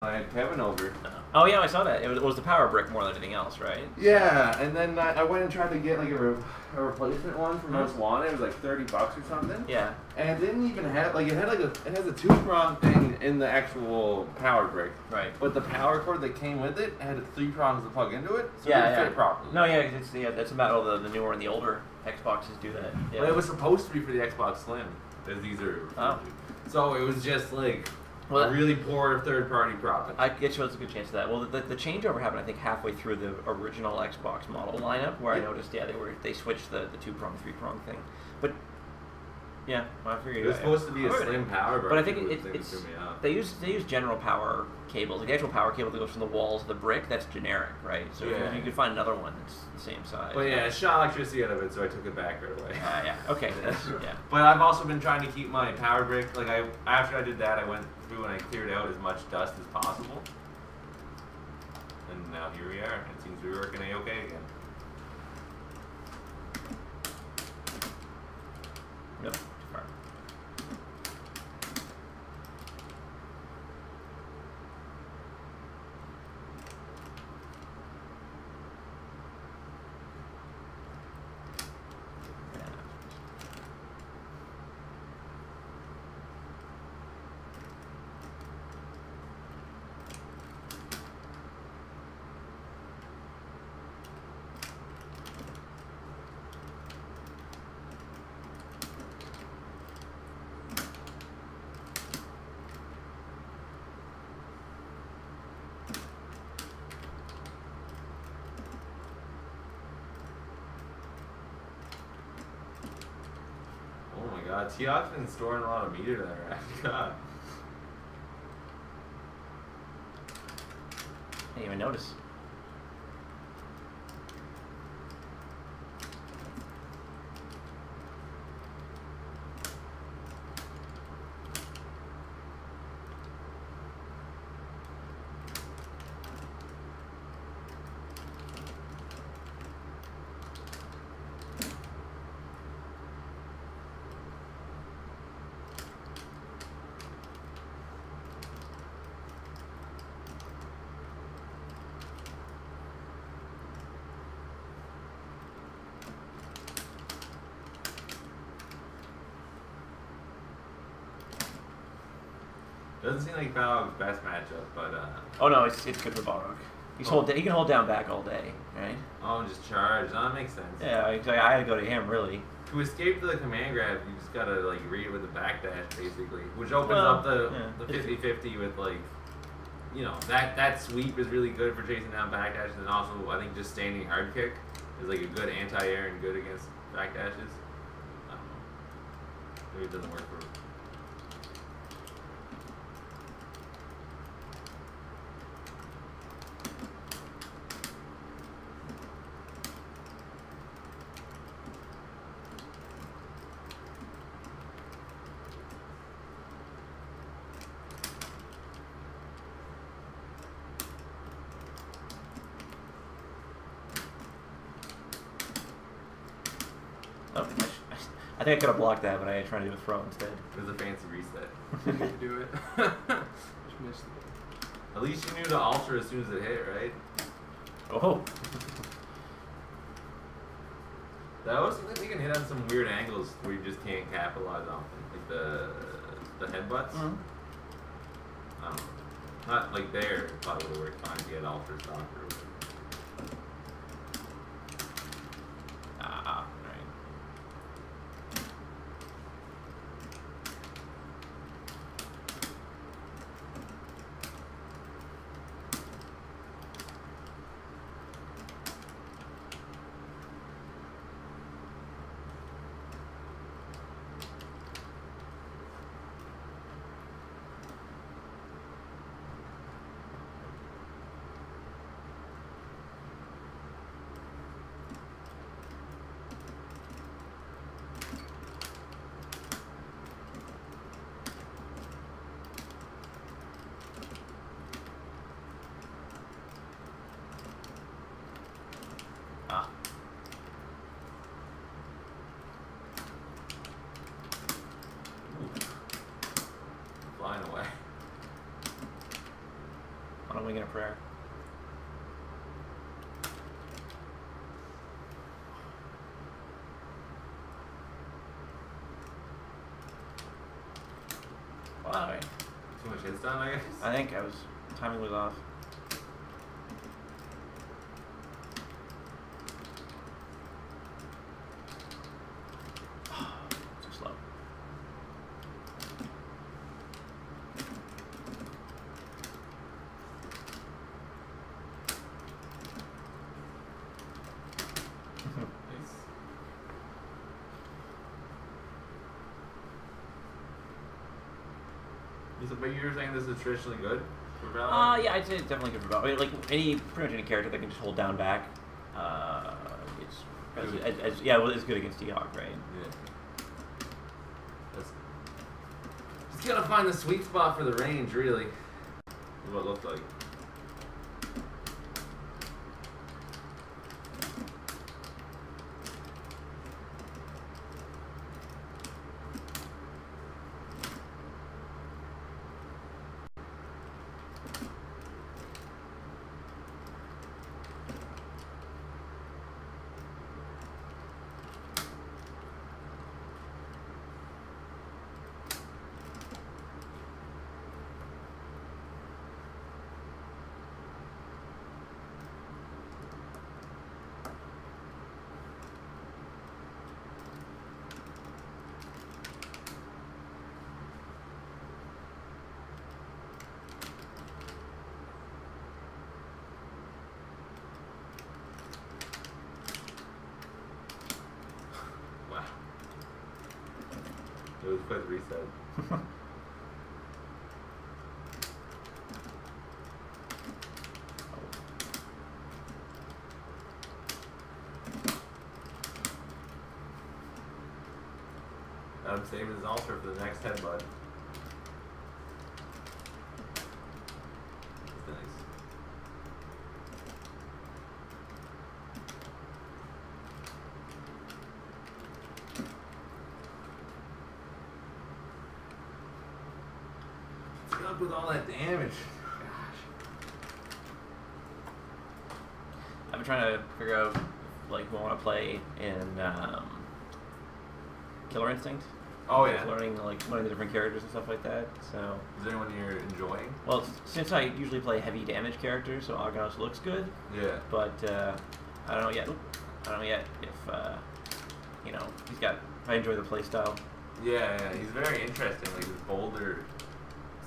I had Kevin over. Oh yeah, I saw that. It was the power brick more than anything else, right? Yeah, and then I went and tried to get like a replacement one from Most Wanted. It was like $30 or something. Yeah. And it didn't even have it has a 2-prong thing in the actual power brick. Right. But the power cord that came with it had 3 prongs to plug into it, so yeah, it didn't fit properly. No, yeah, that's about all the newer and the older Xboxes do that. Yeah. But it was supposed to be for the Xbox Slim, as these are. Oh. So it was just like. Well, a really poor third-party product. I get you. There's a good chance of that. Well, the changeover happened, I think, halfway through the original Xbox model lineup, where I noticed, they switched the 2-prong, 3-prong thing. But yeah, well, I figured it was supposed to be a slim power, but I think they use general power cables. Like the actual power cable that goes from the walls to the brick, that's generic, right? So if you could find another one that's the same size. But yeah, it shot electricity out of it, so I took it back right away. Yeah, okay, yeah. But I've also been trying to keep my power brick. Like after I did that, I went through and I cleared out as much dust as possible. And now here we are. It seems to be working a-okay again. Yep. Oh my god, T-Hawk's been storing a lot of meter there, right? God. I didn't even notice. Doesn't seem like Balrog's best matchup, but oh no, it's good for Balrog. He can hold down back all day, right? Oh, just charge. No, that makes sense. Yeah, I had to go to him really. To escape the command grab, you just gotta like read it with the backdash basically, which opens up the 50-50 with like, you know, that sweep is really good for chasing down backdashes, and also I think just standing hard kick is like a good anti-air and good against backdashes. I don't know. Maybe it doesn't work for. I think I could have blocked that, but I tried to do a throw instead. It was a fancy reset. You need to do it. Just missed it. At least you knew to alter as soon as it hit, right? Oh. That also seems like we can hit on some weird angles where you just can't capitalize on them. Like the headbutts. Mm-hmm. I don't know. Not like there, it probably would have worked fine if you had alter stock or whatever. a wing and a prayer. Wow. Too much hits done, I guess. I think timing was off. Too slow. Nice. But you're saying this is traditionally good for Valor? Yeah, I'd say it's definitely good for Valor. I mean, like pretty much any character that can just hold down back, it's it's good against T-Hawk, right? Yeah. Just gotta find the sweet spot for the range, really. Is what it looks like. It was quite the reset. I'm saving his altar for the next headbutt. That's nice. Up with all that damage. Gosh. I've been trying to figure out like who I want to play in Killer Instinct. Oh yeah. Learning the different characters and stuff like that. So. Is there anyone you're enjoying? Well, since I usually play heavy damage characters, so Argos looks good. Yeah. But I don't know yet. I don't know yet if he's got. I enjoy the playstyle. Yeah, he's very interesting. Like his boulder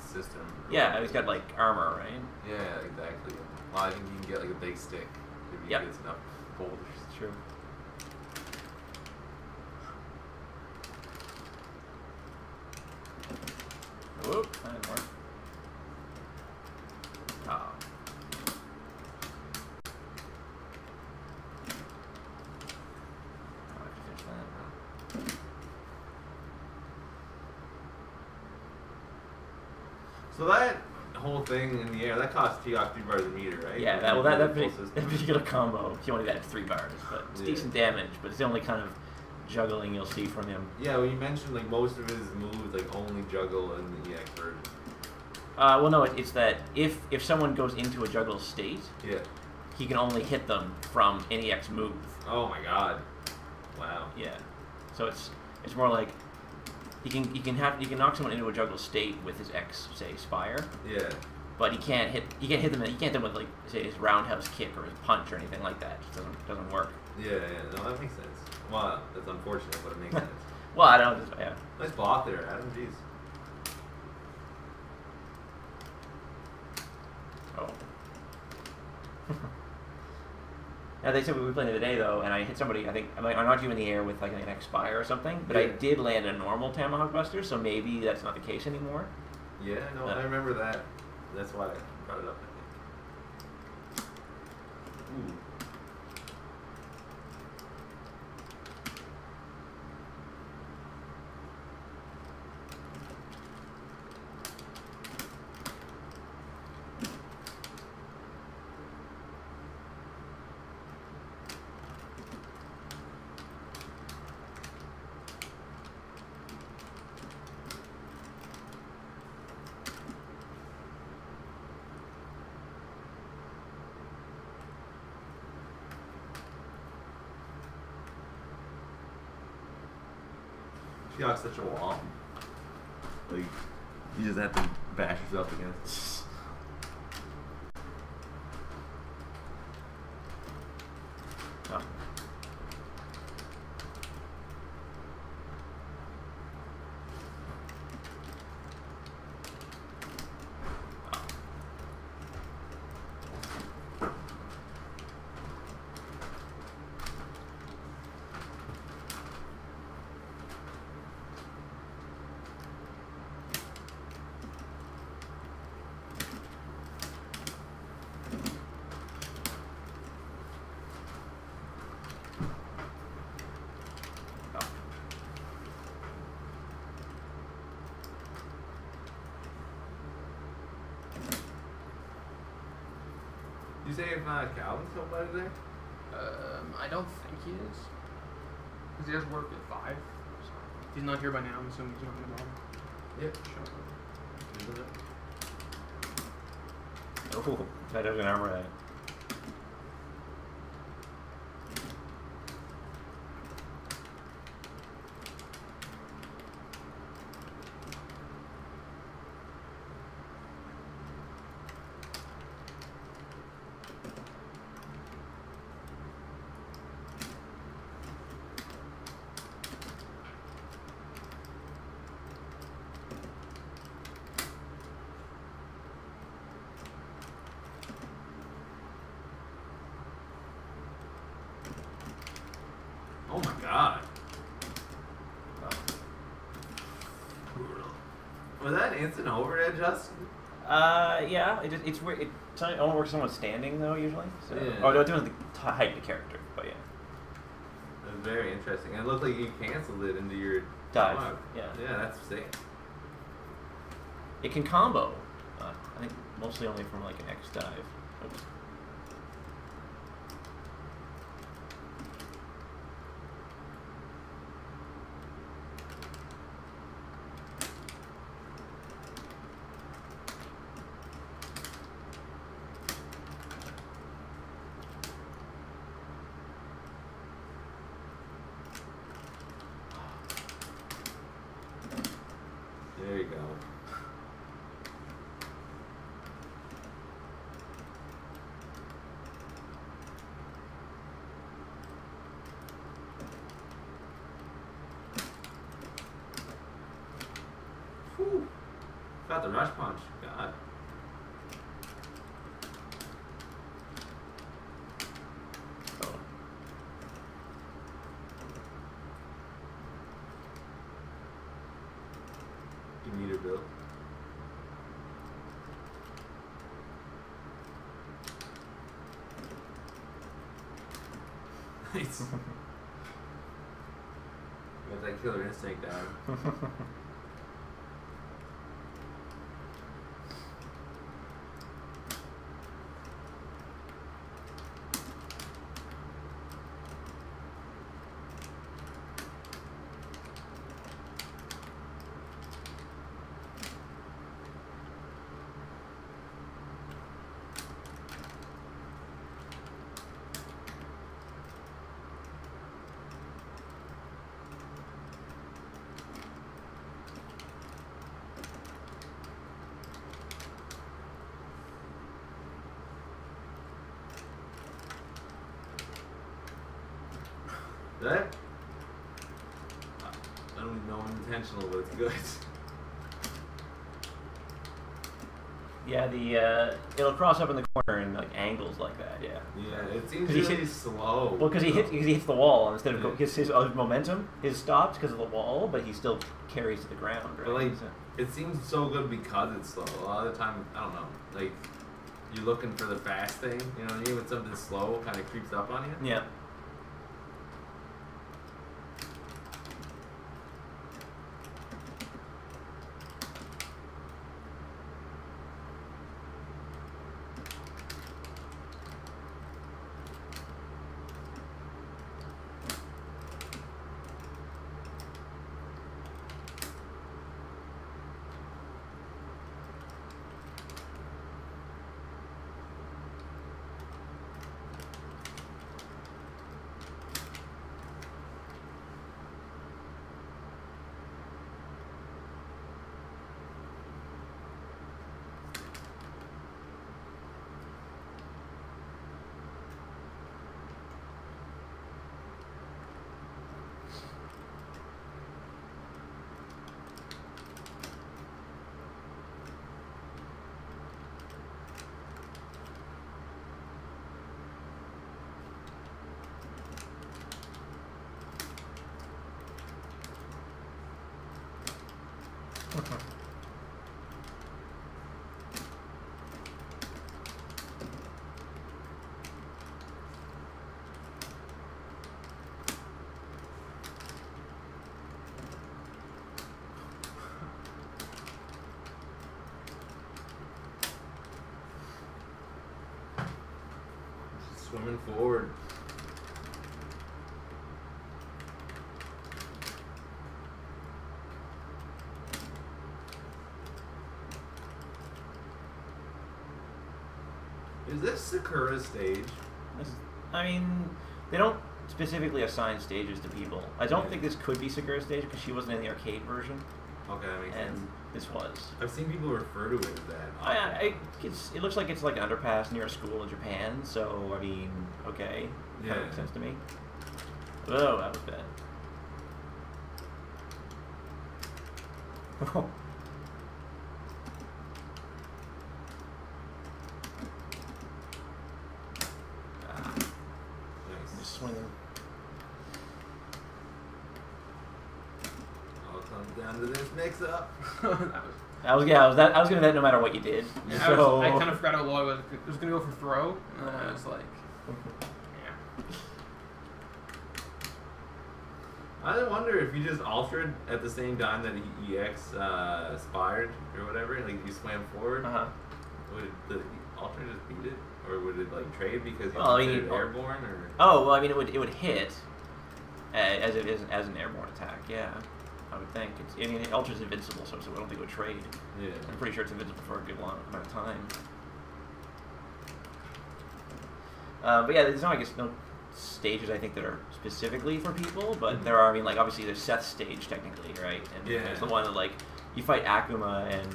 system. Yeah, he's got like armor, right? Yeah, exactly. Well, I think you can get like a big stick if he gets enough boulders. True. Whoop, that didn't work. Oh. I'll have to finish that. So that whole thing in the air, that costs T-Hawk 3 bars a meter, right? Yeah, that particular combo, you only got 3 bars, but it's decent damage, but it's the only kind of juggling you'll see from him. Yeah, well you mentioned like most of his moves like only juggle in the EX version. Well no, it's that if someone goes into a juggle state, yeah, he can only hit them from an EX move. Oh my god. Wow. Yeah. So it's more like he can knock someone into a juggle state with his X, say Spire. Yeah. But he can't hit them with like say his roundhouse kick or his punch or anything like that. It just doesn't work. Yeah, no, that makes sense. Well, that's unfortunate, but it makes sense. Well, I don't know. Yeah. Nice block there, Adam. Jeez. Oh. Now they said we were playing the other day though, and I hit somebody. I think I knocked you in the air with like an Expire or something, but I did land a normal Tomahawk Buster, so maybe that's not the case anymore. Yeah, no, I remember that. That's why I brought it up. I think. Ooh. She got such a wall. Like, you just have to bash yourself against. Oh. You say if Calvin's still by today? I don't think he is. Because he has work at 5. So if he's not here by now, I'm assuming he's not going to bother. Yep. Oh, that doesn't armor that. Oh my god. Was that instant overhead, Justin? Yeah. It's weird. It only works when someone's standing though usually. So. Yeah. Oh, no, it depends on the height of the character, but yeah. It was very interesting. And it looked like you canceled it into your Dive. dog. Yeah. Yeah, that's sick. It can combo. I think mostly only from like an X dive. Oops. There you go. Whew. Got the rush punch. God. Oh. You need a bill. Nice. Got that killer instinct down. That? I don't even know I'm intentional, but it's good. Yeah, it'll cross up in the corner in like angles like that. Yeah. Yeah, it seems 'Cause he really hits- slow. Well, because he hits the wall and instead of Yeah. his momentum is stopped because of the wall, but he still carries to the ground. Right? But like, So- it seems so good because it's slow. A lot of the time, I don't know, like, you're looking for the fast thing, you know what I mean? When something slow kind of creeps up on you. yeah. Swimming forward. Is this Sakura's stage? I mean, they don't specifically assign stages to people. I don't think this could be Sakura's stage because she wasn't in the arcade version. Okay, that makes sense. And this was. I've seen people refer to it as that. It looks like it's like an underpass near a school in Japan, so, I mean, okay. Yeah. That makes sense to me. Oh, that was bad. Oh. Just swinging. All comes down to this mix-up. I was gonna bet no matter what you did. Yeah, So I kind of forgot how low I was gonna go for throw, and then I was like, yeah. I wonder if you just altered at the same time that EX aspired or whatever, like you swam forward. Would the alter just beat it, or would it like trade because you airborne? Or well, I mean, it would hit as it is as an airborne attack. Yeah, I would think. I mean, Ultra's invincible, so I don't think it would trade. Yeah. I'm pretty sure it's invincible for a good long amount of time. But yeah, there's no, I guess, no stages I think that are specifically for people, but there are. I mean, like obviously there's Seth's stage technically, right? And it's the one that like you fight Akuma and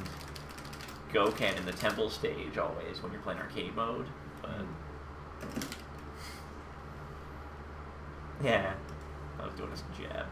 Goken in the temple stage always when you're playing arcade mode. But yeah, I was doing this jab.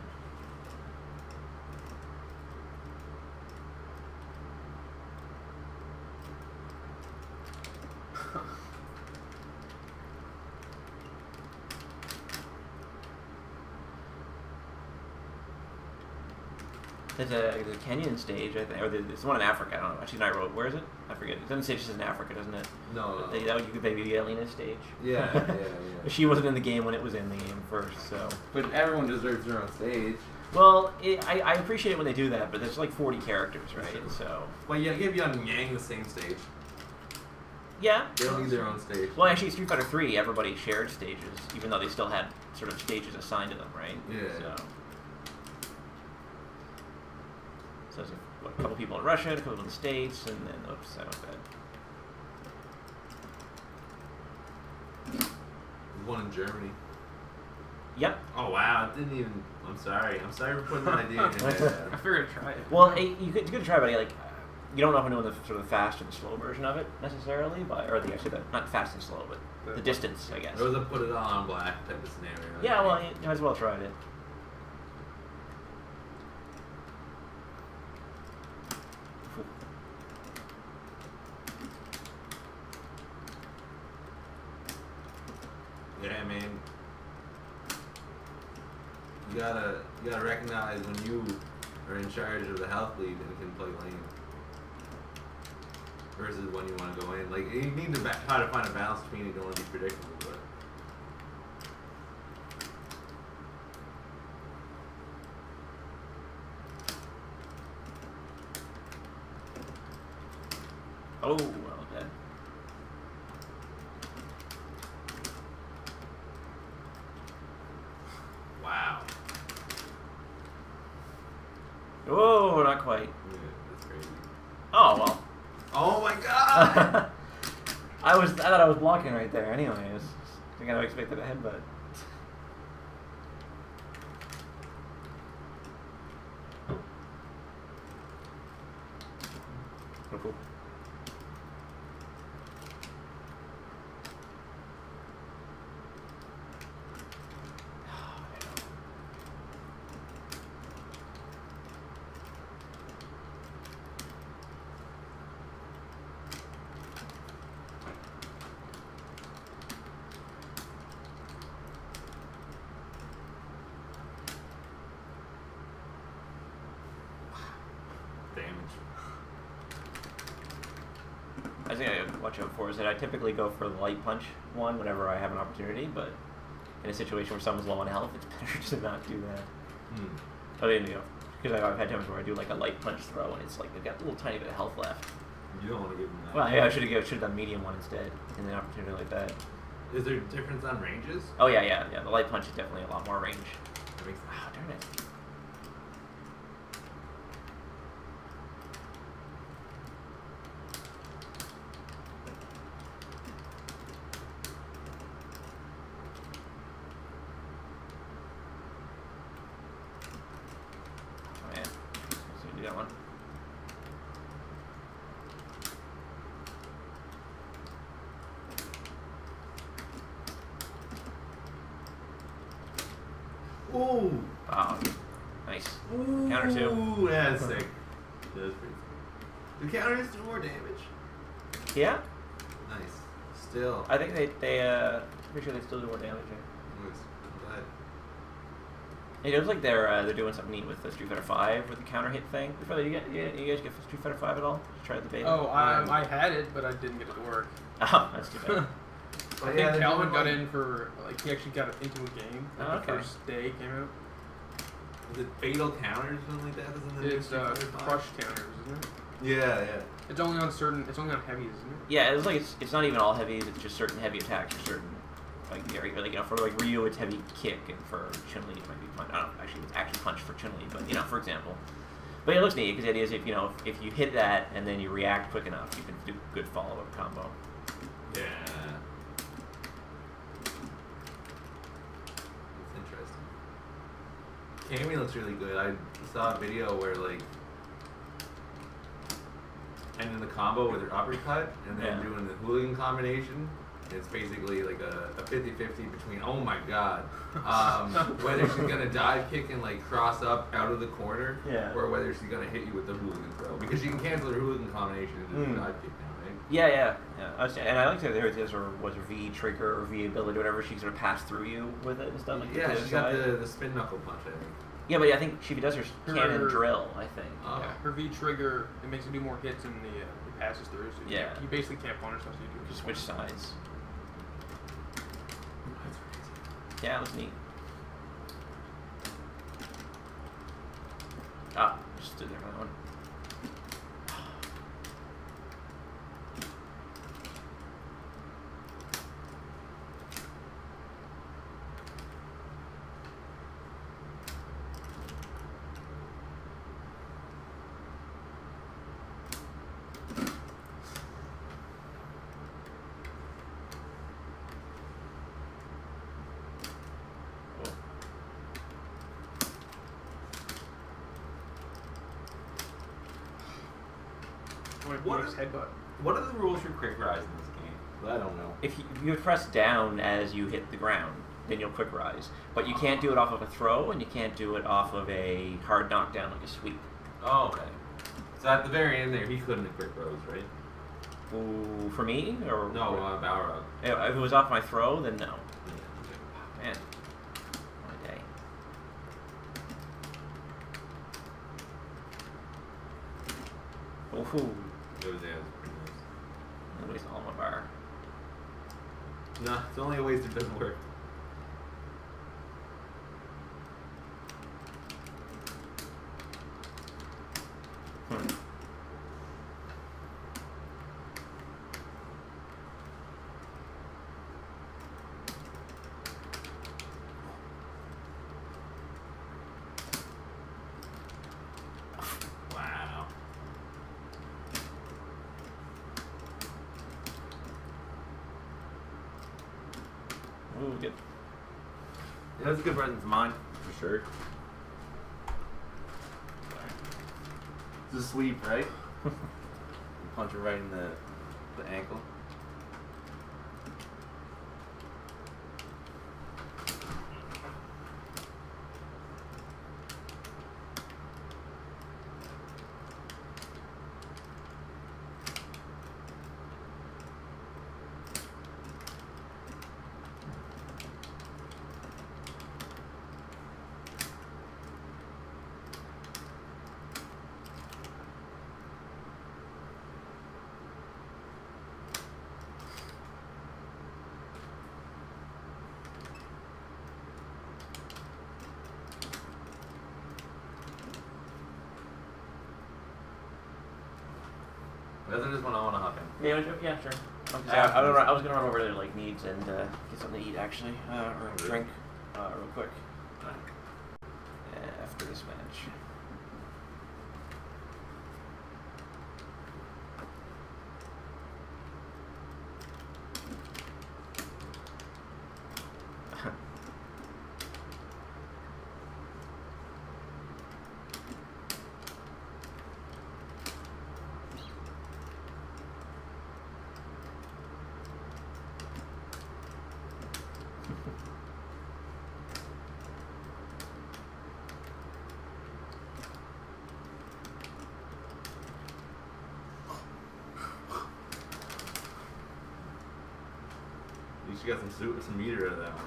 There's a Kenyan stage, I think, or there's one in Africa. I don't know. Actually, no, I wrote. Where is it? I forget. It doesn't say she's in Africa, doesn't it? No. That you could maybe Alina's stage. Yeah. She wasn't in the game when it was in the game first, so. But everyone deserves their own stage. Well, I appreciate it when they do that, but there's like 40 characters, right? Sure. So. Well, yeah, give Young and Yang the same stage. Yeah. They don't need their own stage. Well, actually, Street Fighter 3, everybody shared stages, even though they still had sort of stages assigned to them, right? Yeah. So there's a couple people in Russia, a couple in the States, and then, oops, that was bad. One in Germany. Yep. Oh, wow. It didn't even... I'm sorry. I'm sorry for putting that idea in your head. I figured I'd try it. Well, it's good to try, but like, you don't know if I'm doing the sort of fast and slow version of it, necessarily, or not fast and slow, but the distance, I guess. It was a put it all on black type of scenario. Yeah, well, you might as well try it. Yeah, man. You gotta recognize when you are in charge of the health lead and can play lane versus when you want to go in. Like you need to try to find a balance between it. You don't want to be predictable, but. Oh, well, dead. Wow. Oh, not quite. Yeah, that's crazy. Oh, well. Oh my god! I thought I was blocking right there anyways. I think I expected a headbutt. Oh, cool. I think I gotta watch out for is that I typically go for the light punch one whenever I have an opportunity, but in a situation where someone's low on health, it's better to not do that. I mean, because I've had times where I do like a light punch throw and it's like they've got a little tiny bit of health left. You don't want to give them that. Well, yeah, I should have done medium one instead in an opportunity like that. Is there a difference on ranges? Oh yeah. The light punch is definitely a lot more range. That makes Oh, darn it. Oh man, let's do that one. Ooh. Oh, nice. Ooh. Counter 2. Ooh, that's sick. That was pretty sick. The counters do more damage. Yeah. Nice. Still. I think they pretty sure they still do more damage. Yeah. Nice. I'm glad. It looks like they're doing something neat with the Street Fighter 5 with the counter hit thing. You guys get Street Fighter 5 at all? Just try the beta. Oh, I had it, but I didn't get it to work. Oh, that's too bad. I think Calvin got in for, like, he actually got into a game. Like, Oh, okay. The first day it came out. Is it fatal counters or something like that? Isn't it It's crush counters, isn't it? Yeah. It's only on heavies, isn't it? Yeah, it's like it's not even all heavies. It's just certain heavy attacks or certain like for like Ryu it's heavy kick and for Chun-Li it might be punch. I don't know, actually it's action punch for Chun-Li, but for example. But it looks neat because the idea is if you hit that and then you react quick enough, you can do good follow-up combo. Yeah. Cammy looks really good. I saw a video where like ending the combo with her uppercut and then doing the hooligan combination. It's basically like a 50-50 between, oh my god, whether she's going to dive kick and like cross up out of the corner or whether she's going to hit you with the hooligan throw. Because she can cancel her hooligan combination and do the dive kick now, right? Yeah. And I like that there was a V trigger or V ability, whatever, she can sort of pass through you with it and stuff like that. Yeah, she's got the spin knuckle punch, I think. Yeah, but I think she does her cannon drill, I think. Oh. Yeah, her V trigger, it makes her do more hits and it passes through. So you basically can't punish stuff, so you do just switch sides. That's crazy. Yeah, it was neat. Ah, just did that one. What are the rules for quick rise in this game? I don't know. If you press down as you hit the ground, then you'll quick rise. But you can't do it off of a throw, and you can't do it off of a hard knockdown like a sweep. Oh, okay. So at the very end there, he couldn't have quick rose, right? Ooh, for me? Or no, Balrog. If it was off my throw, then no. Yeah. Man. What a day. Ooh. It was pretty nice. Nobody's all my bar. No, it's only a waste it doesn't work. Wow. Ooh, good. Yeah, that's a good presence of mind, for sure. It's a sweep, right? You punch her right in the ankle. That's just one I want to hop in. Yeah, sure. I was gonna run over to like Needs and get something to eat actually, or drink, real quick. After this match. You got some meter out of that one.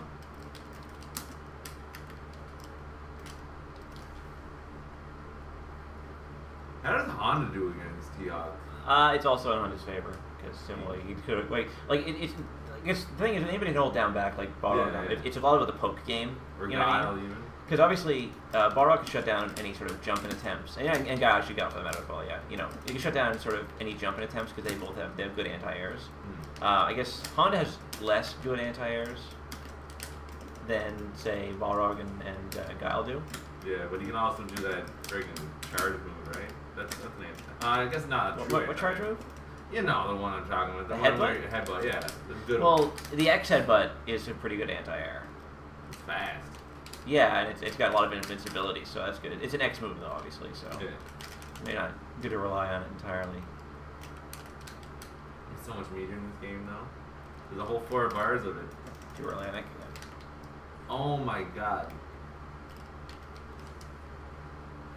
How does Honda do against T-Hawk? It's also in Honda's favor because similarly he could have it's. I guess the thing is, anybody can hold down back like Balrog. It's a lot about the poke game. Or you know Guile what I mean? even. Because obviously, Balrog can shut down any sort of jumping attempts, and Guile should get off the matter as well. Yeah, you know, you can shut down sort of any jumping attempts because they both have good anti-airs. I guess Honda has less good anti-airs than say Balrog and Guile do. Yeah, but he can also do that friggin' charge move, right? That's an anti. I guess not. What charge move? You know, the one I'm talking about. The headbutt? Headbutt, yeah. Good well, one. the X headbutt is a pretty good anti-air. It's fast. Yeah, and it's got a lot of invincibility, so that's good. It's an X move, though, obviously, so Yeah. may not good to rely on it entirely. There's so much meter in this game, though. There's a whole 4 bars of it. Too early, I think. Oh my god.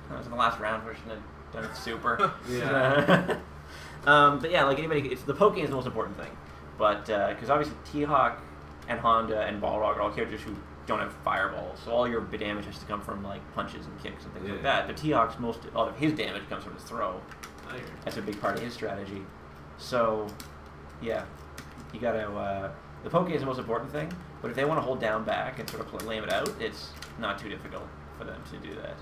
That was in the last round, we shouldn't have done it super. Yeah. But yeah, like anybody, it's the poke game is the most important thing. But because obviously T-Hawk and Honda and Balrog are all characters who don't have fireballs, so all your damage has to come from like punches and kicks and things like that. But T-Hawk's all of his damage comes from his throw. That's a big part of his strategy. So yeah, you gotta. The poke game is the most important thing. But if they want to hold down back and sort of lame it out, it's not too difficult for them to do that.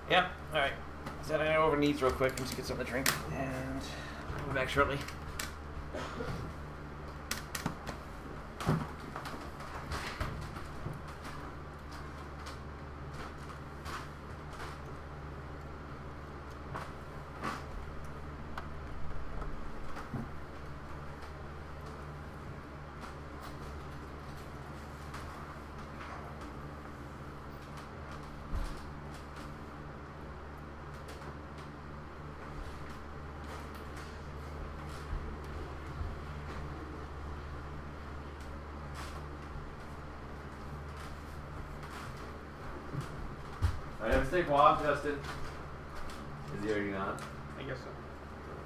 Yep, alright. So I'm going to go over Needs real quick and just get something to drink, and I'll be back shortly. Stay off, Justin. Is he already gone? I guess so.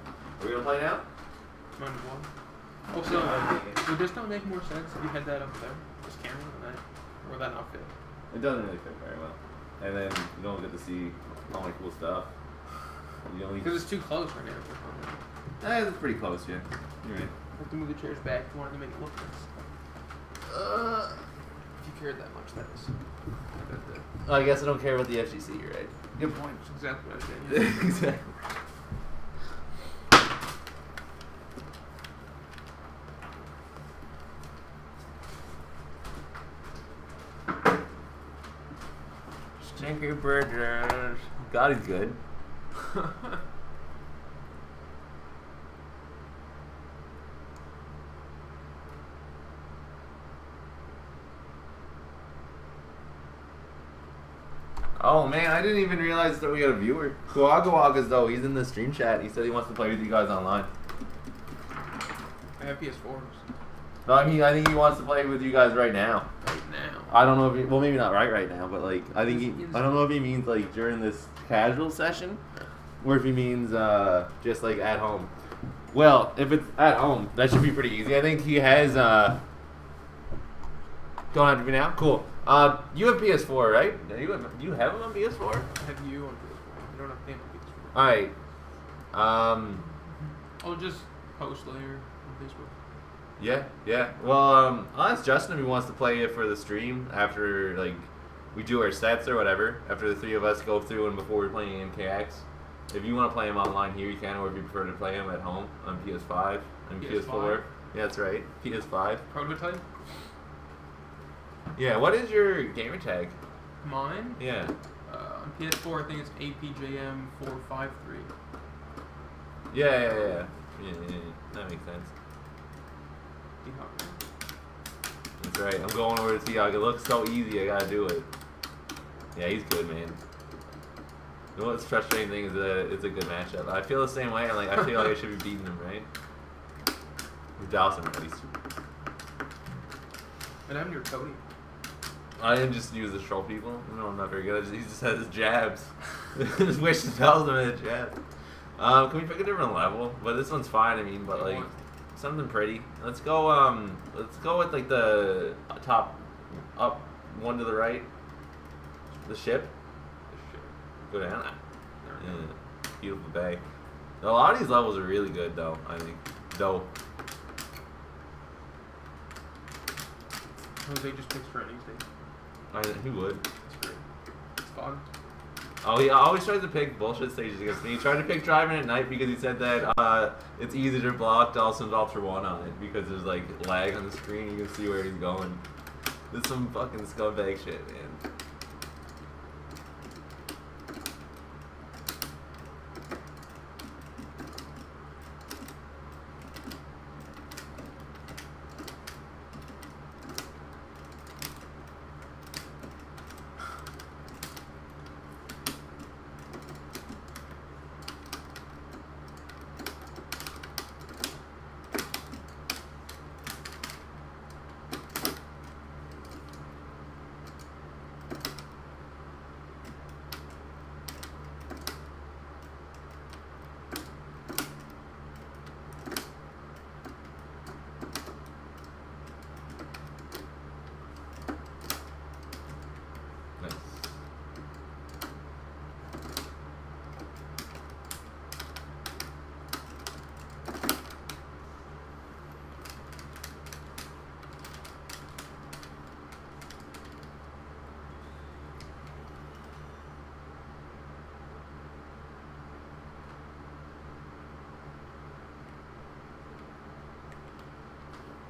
Are we gonna play now? Round 1. Also, would this not make more sense if you had that up there? This camera and that? Or would that not fit? It doesn't really fit very well. And then you don't get to see all my cool stuff. Because it's too close right now. It's pretty close, yeah. You're right. I have to move the chairs back if you wanted to make it look nice. If you cared that much, that is. Oh, I guess I don't care about the FGC, you're right. Good point. That's exactly what I was saying. Exactly. Mickey Bridges. God, he's good. Oh man, I didn't even realize that we got a viewer. Kuagawagas though, he's in the stream chat. He said he wants to play with you guys online. I have PS4s. No, I mean I think he wants to play with you guys right now. Right now. I don't know if he, well maybe not right now, but like I think I don't know if he means like during this casual session, or if he means just like at home. Well, if it's at home, that should be pretty easy. I think he has don't have to be now. Cool. You have PS4, right? You have him on PS4? I have you on PS4. You don't have him on PS4. Alright. I'll just post later on Facebook. Yeah. Well, I'll ask Justin if he wants to play it for the stream after, like, we do our sets or whatever. After the three of us go through and before we're playing MKX. If you want to play him online here, you can, or if you prefer to play him at home on PS5 and PS4. Yeah, that's right. PS5. Prototype? Yeah, what is your gamer tag? Mine? Yeah. On PS4, I think it's APJM453. Yeah. That makes sense. That's right. I'm going over to Seahawk. It looks so easy. I gotta do it. Yeah, he's good, man. You know what's frustrating thing is that it's a good matchup. I feel the same way. I feel like I should be beating him, right? With Dawson, at least. And I'm near Cody. I didn't just use the troll people. No, I'm not very good. He just has his jabs. His wish tells him his jabs. Can we pick a different level? But this one's fine. I mean, but like something pretty. Let's go. Let's go with like the top up one to the right. The ship. Go down. Yeah. Beautiful bay. A lot of these levels are really good, though. I think. Jose just picks for any state. He would. It's fun. Oh, he always tries to pick bullshit stages against me. He tried to pick driving at night because he said that it's easy to block Dawson's Ultra 1 on it because there's like lag on the screen. You can see where he's going. This is some fucking scumbag shit, man.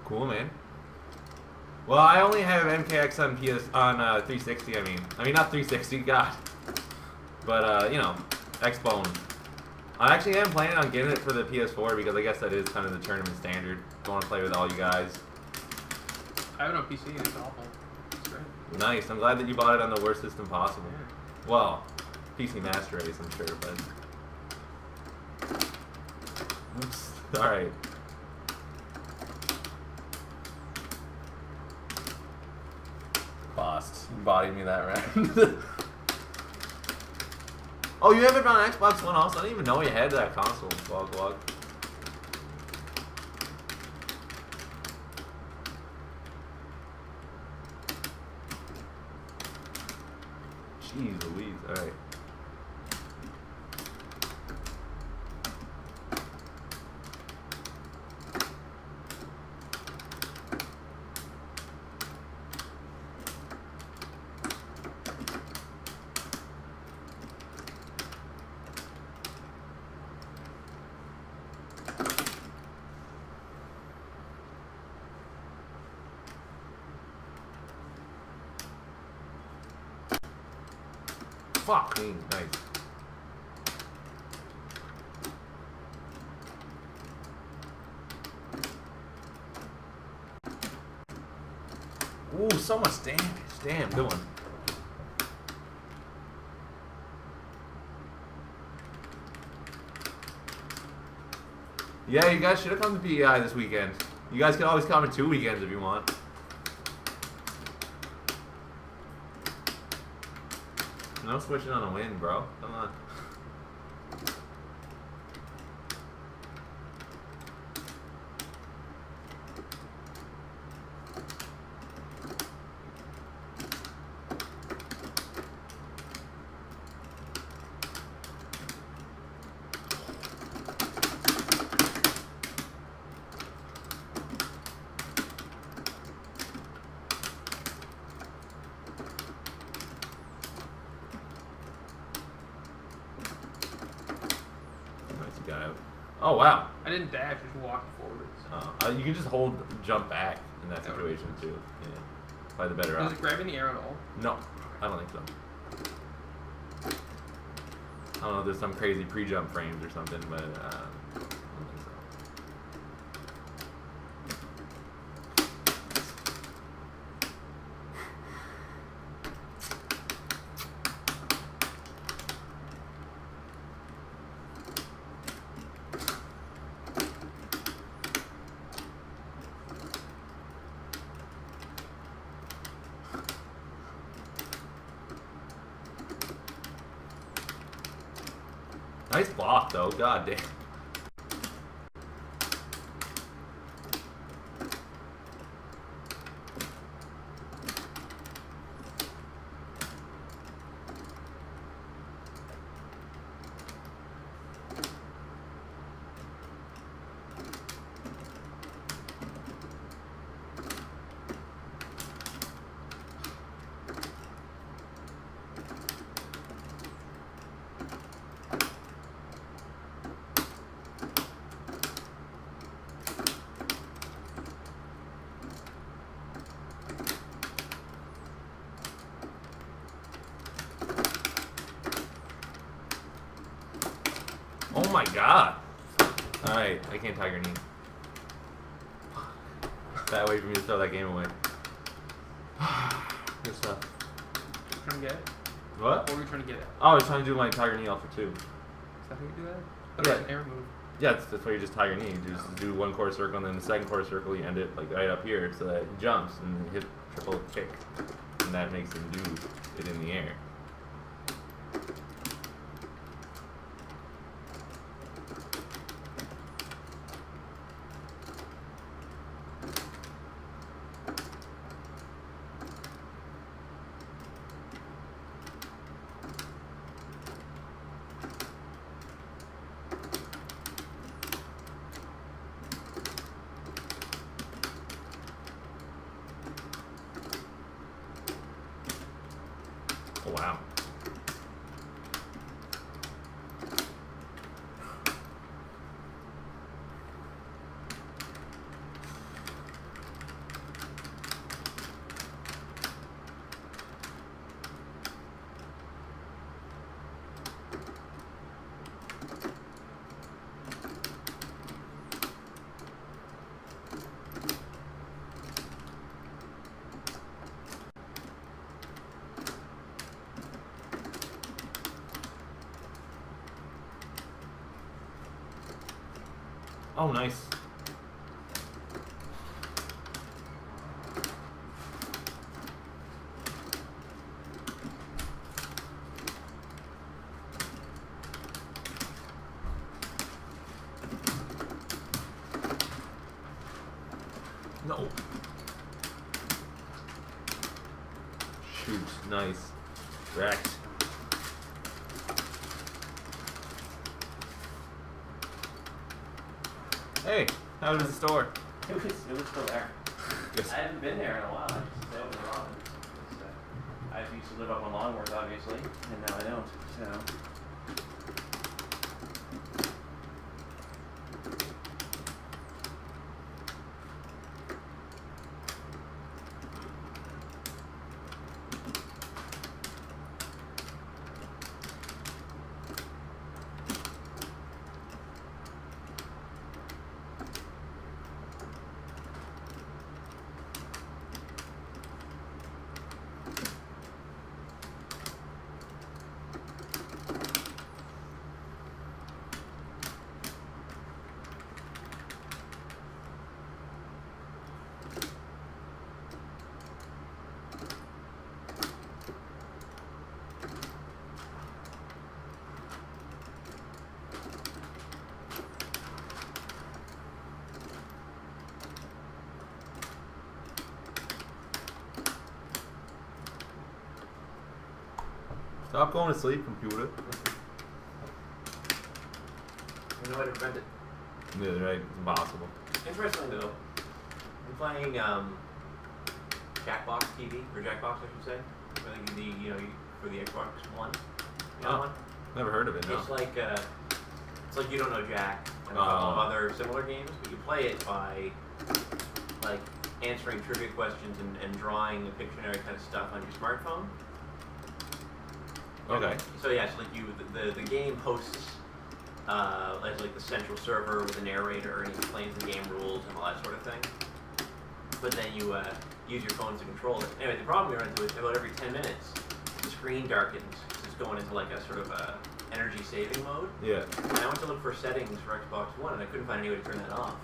Cool, man. Well, I only have MKX on 360. I mean not 360. God. But you know, Xbone. I actually am planning on getting it for the PS4 because I guess that is kind of the tournament standard. I want to play with all you guys. I have it on PC. It's awful. It's great. Nice. I'm glad that you bought it on the worst system possible. Yeah. Well, PC Master Race, I'm sure, but. Oops. All right. Lost. You bodied me that round. Oh, you have it on Xbox One also? I didn't even know you had that console. Vlog. Jeez Louise. Alright. fucking nice. Ooh, so much damage. Damn, good one. Yeah, you guys should have come to PEI this weekend. You guys can always come in 2 weekends if you want. No switching on a win, bro. Come on. Oh, wow. I didn't dash, just walk forwards. You can just hold jump back in that situation, too. Yeah. Probably the better Does option. it grab in the air at all? No, I don't think so. I don't know if there's some crazy pre-jump frames or something, but I don't think so. Nice block, though. God damn. Oh my god. Alright, I can't tiger knee. That way for me to throw that game away. Good stuff. Trying to get it? What? What were you trying to get it? Oh, I was trying to do my tiger knee off for 2. Is that how you do that? That's Yeah. an air move. Yeah, that's why you just tiger knee. You just do one quarter circle, and then the second quarter circle, you end it like right up here so that it jumps and hit triple kick. And that makes him do it in the air. Oh, wow. Oh, nice. No. Shoot, nice. Wrecked. Hey, how was the store? It was still there. Yes. I haven't been there in a while. I just stay over the Robin. I used to live up on Longworth, obviously, and now I don't. So. Stop going to sleep, computer. There's no way to prevent it. Yeah, right. It's impossible. Interestingly though, I'm playing Jackbox TV, or Jackbox I should say. For for the Xbox One. You know one? Never heard of it, no. It's like You Don't Know Jack and a couple of other similar games, but you play it by like answering trivia questions and drawing Pictionary kind of stuff on your smartphone. Okay. So yeah, it's like the game hosts as like the central server with a narrator, and he explains the game rules and all that sort of thing. But then you use your phone to control it. Anyway, the problem we run into is about every 10 minutes, the screen darkens. It's going into like a sort of a energy saving mode. Yeah. And I went to look for settings for Xbox One, and I couldn't find any way to turn that off.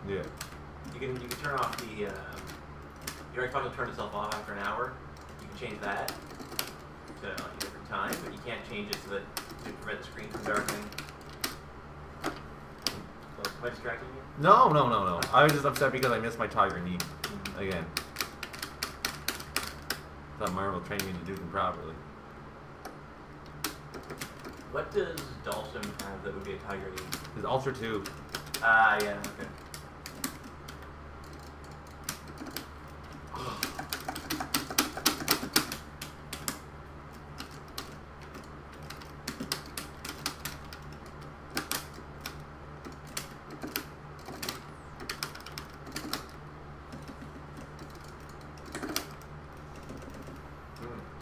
Yeah. You can turn off the your Xbox will turn itself off after an hour. You can change that to like a different time, but you can't change it to prevent the screen from darkening. So, am I distracting you? No. I was just upset because I missed my Tiger Knee again. Thought Marvel trained me to do them properly. What does Dalsum have that would be a Tiger Knee? His Ultra 2. Ah, yeah, okay.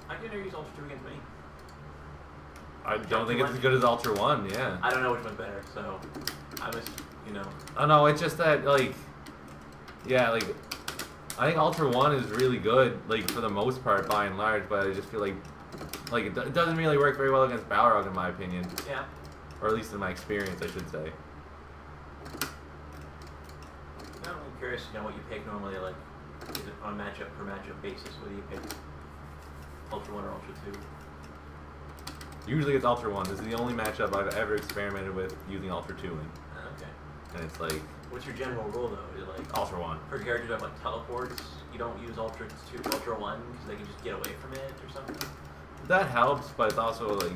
I can never use Ultra 2 against me. I don't think it's as good as Ultra 1, yeah. I don't know which one's better, so I was, Oh no, it's just that, like, yeah, like, I think Ultra 1 is really good, like, for the most part, by and large, but I just feel like it doesn't really work very well against Balrog, in my opinion. Yeah. Or at least in my experience, I should say. I'm curious to know what you pick normally, like, is it on matchup per matchup basis, whether you pick Ultra 1 or Ultra 2? Usually it's Ultra 1. This is the only matchup I've ever experimented with using Ultra 2 in. Okay. And it's like... What's your general rule, though? Is it like... Ultra 1. For characters that have, like, teleports, you don't use Ultra 2, Ultra 1, because they can just get away from it or something? That helps, but it's also, like...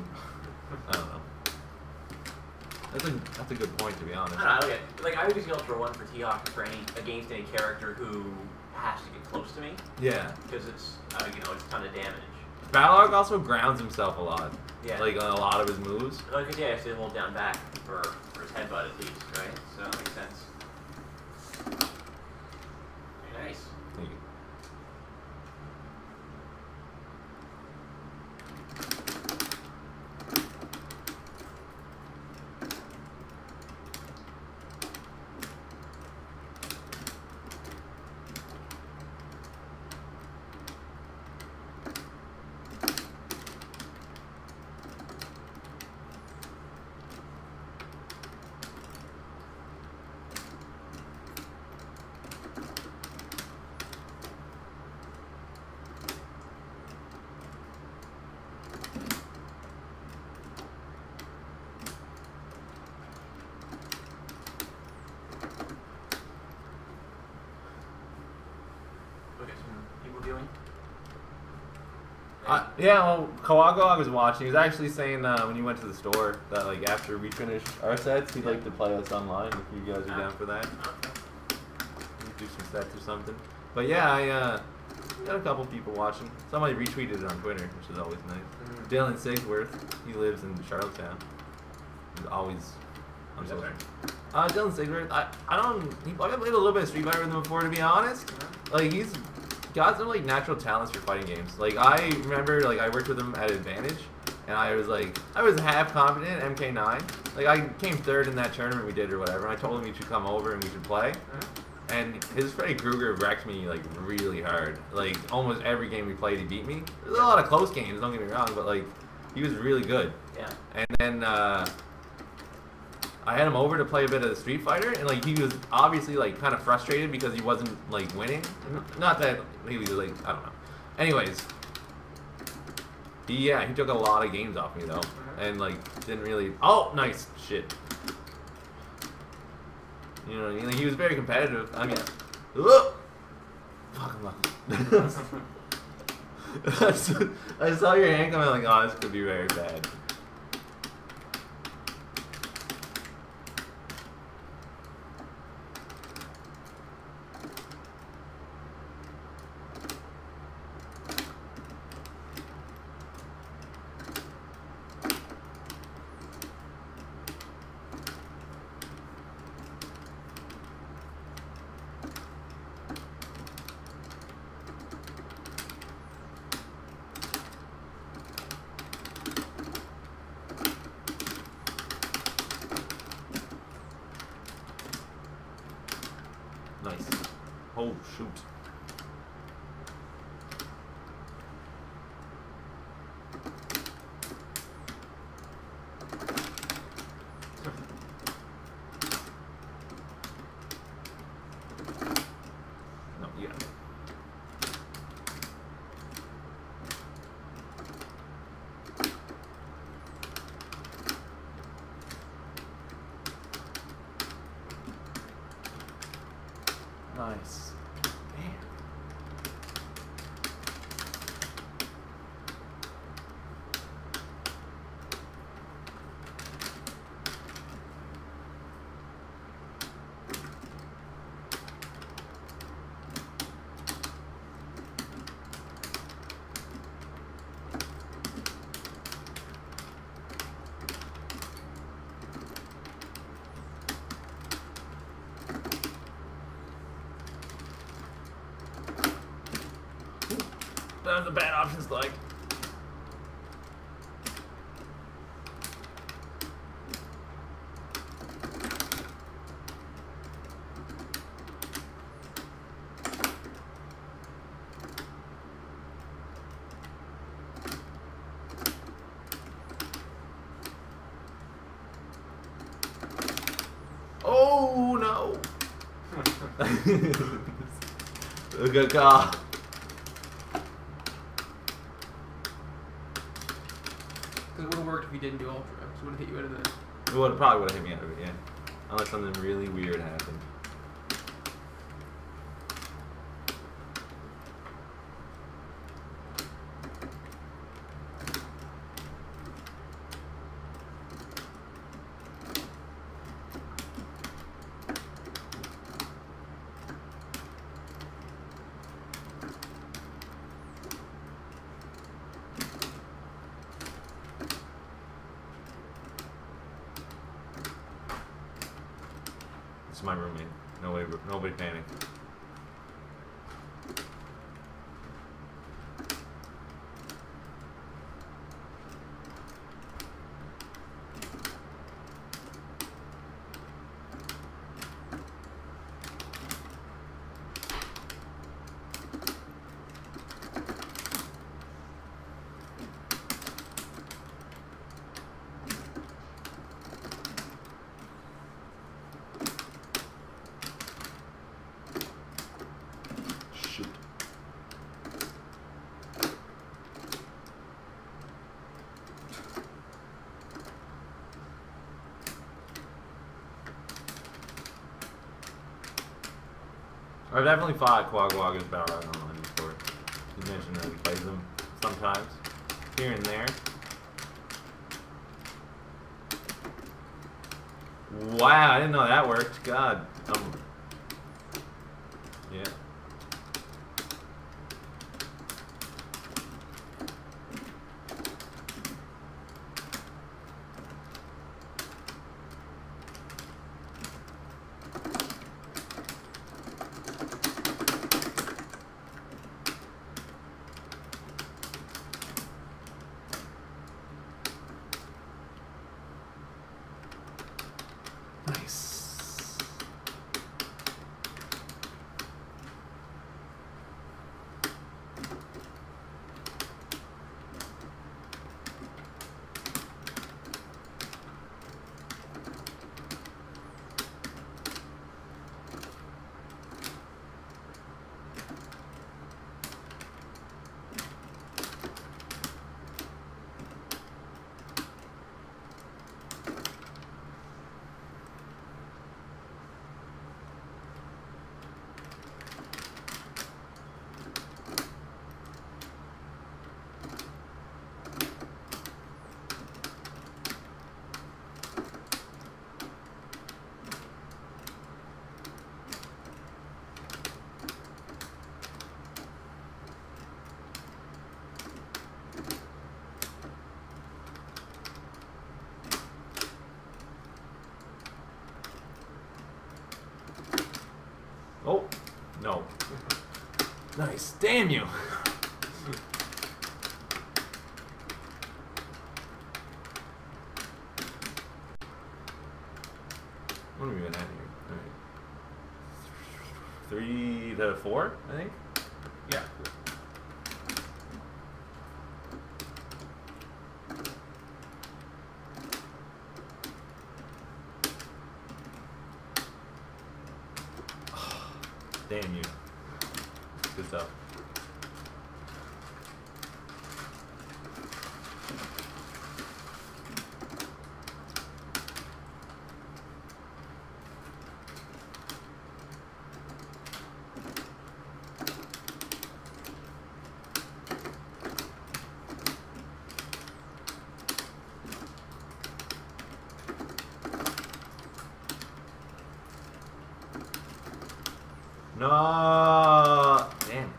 I don't know. That's a good point, to be honest. I don't know, like I would use Ultra 1 for T-Hawk against any character who has to get close to me. Yeah. Because it's, it's a ton of damage. Balrog also grounds himself a lot. Yeah. Like, on a lot of his moves. Well, because, yeah, he has to hold down back for his headbutt at least, right? So that makes sense. Very nice. Thank you. Yeah, well, Kawago I was watching, he was actually saying when he went to the store that, like, after we finished our sets, he'd like to play us online if you guys are down for that. Do some sets or something. But yeah, I got a couple people watching. Somebody retweeted it on Twitter, which is always nice. Dylan Sigsworth, he lives in Charlottetown. He's always on social. Dylan Sigsworth, I played a little bit of Street Fighter with him before, to be honest. Like, he's got some, like, natural talents for fighting games. Like, I remember, like, I worked with him at Advantage, and I was half confident at MK9. Like, I came third in that tournament we did or whatever, and I told him he should come over and we should play. And his Freddy Krueger wrecked me, like, really hard. Like, almost every game we played, he beat me. There's a lot of close games, don't get me wrong, but, like, he was really good. Yeah. And then, I had him over to play a bit of Street Fighter, and, like, he was obviously, like, kind of frustrated because he wasn't, like, winning. Not that he was, like, I don't know. Anyways, he took a lot of games off me, though, and, like, didn't really... Oh, nice. Shit. You know what I mean? Like, he was very competitive. I mean... Fuck, I'm lucky. I saw your hand coming like, oh, this could be very bad. Nice. Oh, shoot. No, you got it. Nice. Man. That was the bad options like. Oh no! Good call. Because it would have worked if you didn't do Ultra. So it would have hit you out of this. It probably would have hit me out of it, yeah. Unless something really weird happened. It's my roommate. No way, nobody panic. Shoot. I've definitely fought Quagga Wagga's Battle Royale online before. You mentioned that he plays them sometimes, here and there. Wow, I didn't know that worked. God. Yeah. Nice. Nice. Damn you. What are we even at here? All right. 3 to 4, I think. Yeah. Damn you. Good stuff. No, damn it.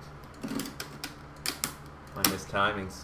My missed timings.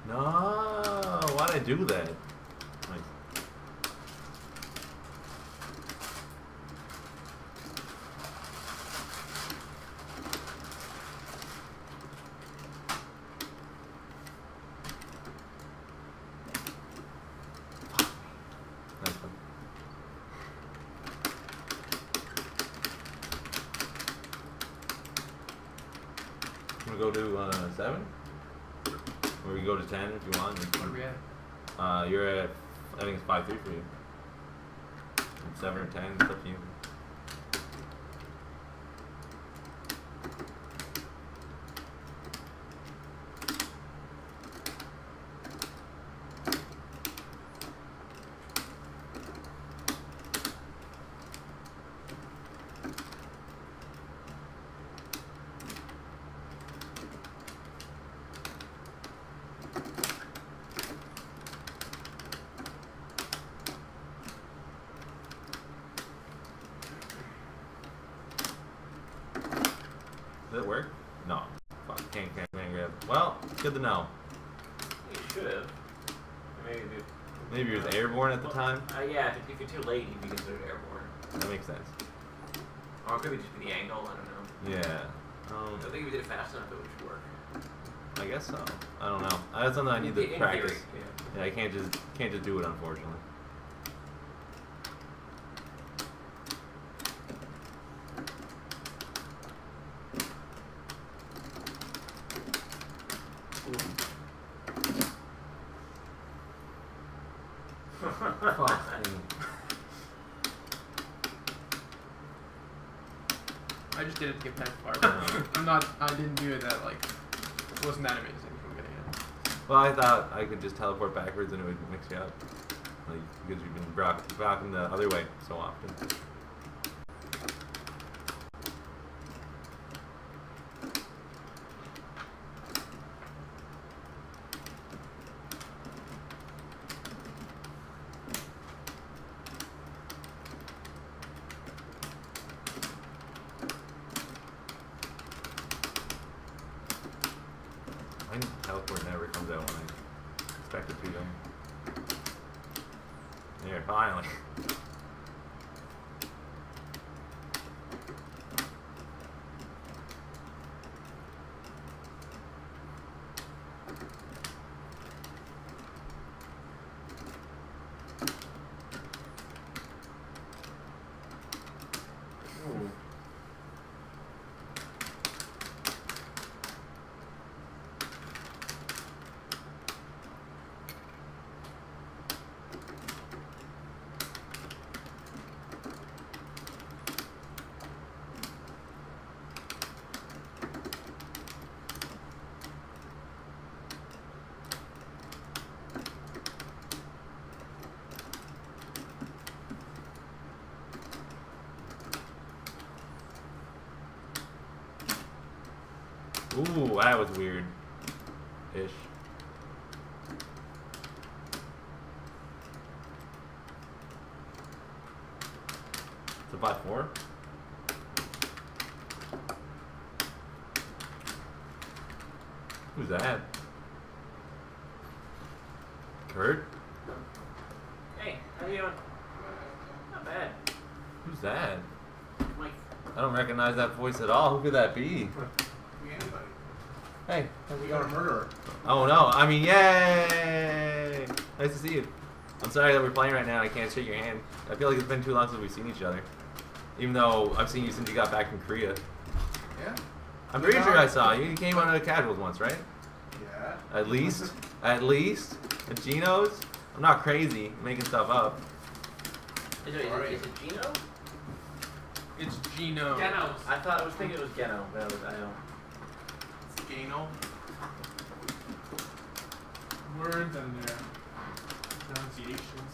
No, why'd I do that? Nice. Nice one. I'm gonna go to 7? Or we go to 10 if you want. What are we at? You're at, I think it's 5-3 for you. 7 or 10, it's up to you. Did it work? No. Fuck, can't grab. Well, it's good to know. You should have. Maybe you was airborne at the time? Yeah, if you're too late, you'd be considered airborne. That makes sense. Or it could be just be the angle, I don't know. Yeah. I think if you did it fast enough, it should work. I guess so. I don't know. That's something I need to In practice. theory, yeah. Yeah, I can't just do it, unfortunately. I just did it to get past far. I didn't do it that, like, it wasn't that amazing from getting it. Well, I thought I could just teleport backwards and it would mix you up. Like, because you've been rocking the other way so often. My teleport never comes out when I expect it to, though. There, finally. Ooh. Ooh, that was weird. Ish. It's a bot 4? Who's that? Kurt? Hey, how you doing? Not bad. Who's that? Mike. I don't recognize that voice at all. Who could that be? Anybody. Hey. We got a murderer. Oh no, I mean, yay! Nice to see you. I'm sorry that we're playing right now and I can't shake your hand. I feel like it's been too long since we've seen each other. Even though I've seen you since you got back from Korea. Yeah? I'm pretty sure I saw you. You came on to Casuals once, right? Yeah. At least? At least? At Gino's? I'm not crazy making stuff up. Is it Gino? It's Gino. Geno's. I was thinking it was Geno, but I don't. It's Gano. Words and their pronunciations.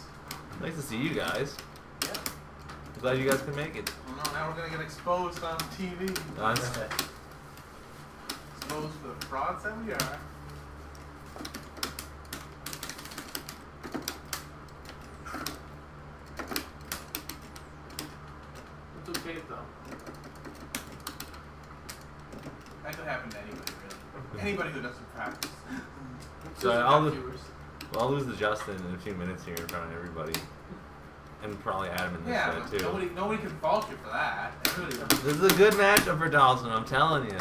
Nice to see you guys. Yeah. I'm glad you guys could make it. Oh no, now we're gonna get exposed on TV. Exposed for the frauds that we are. It's okay though. That could happen to anybody, really. Anybody who doesn't practice. So I'll lose to Justin in a few minutes here in front of everybody. And probably Adam in this set too. Nobody can fault you for that. This is a good matchup for Dawson, I'm telling you.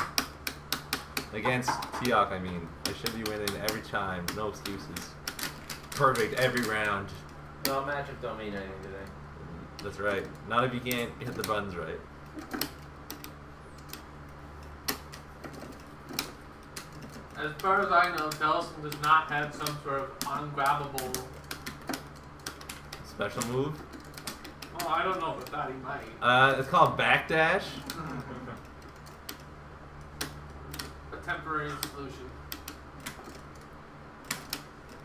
Against Tiok, I mean. I should be winning every time. No excuses. Perfect every round. No, matchup don't mean anything today. That's right. Not if you can't hit the buttons right. As far as I know, Dawson does not have some sort of ungrabbable. Special move? Oh, I don't know, but that he might. It's called backdash. A temporary solution.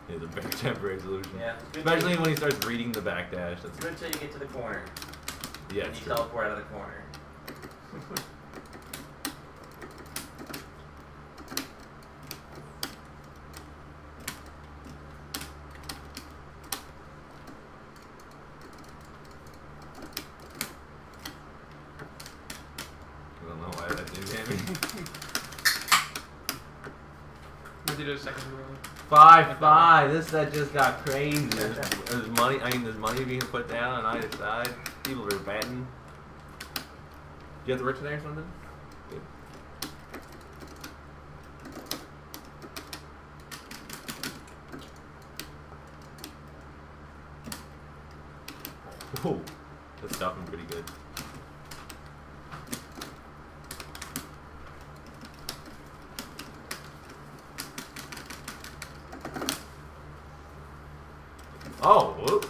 Yeah, the very temporary solution. Yeah. Especially when he starts reading the backdash. That's Good until you get to the corner. yeah. And It's you true. teleport out of the corner. I don't know why that didn't hit me. We did it a second ago. 5-5. This set just got crazy. There's money. I mean, there's money being put down on either side. People are betting. Do you have the rich today or something? Good. Whoa, that's stuffing pretty good. Oh, whoop.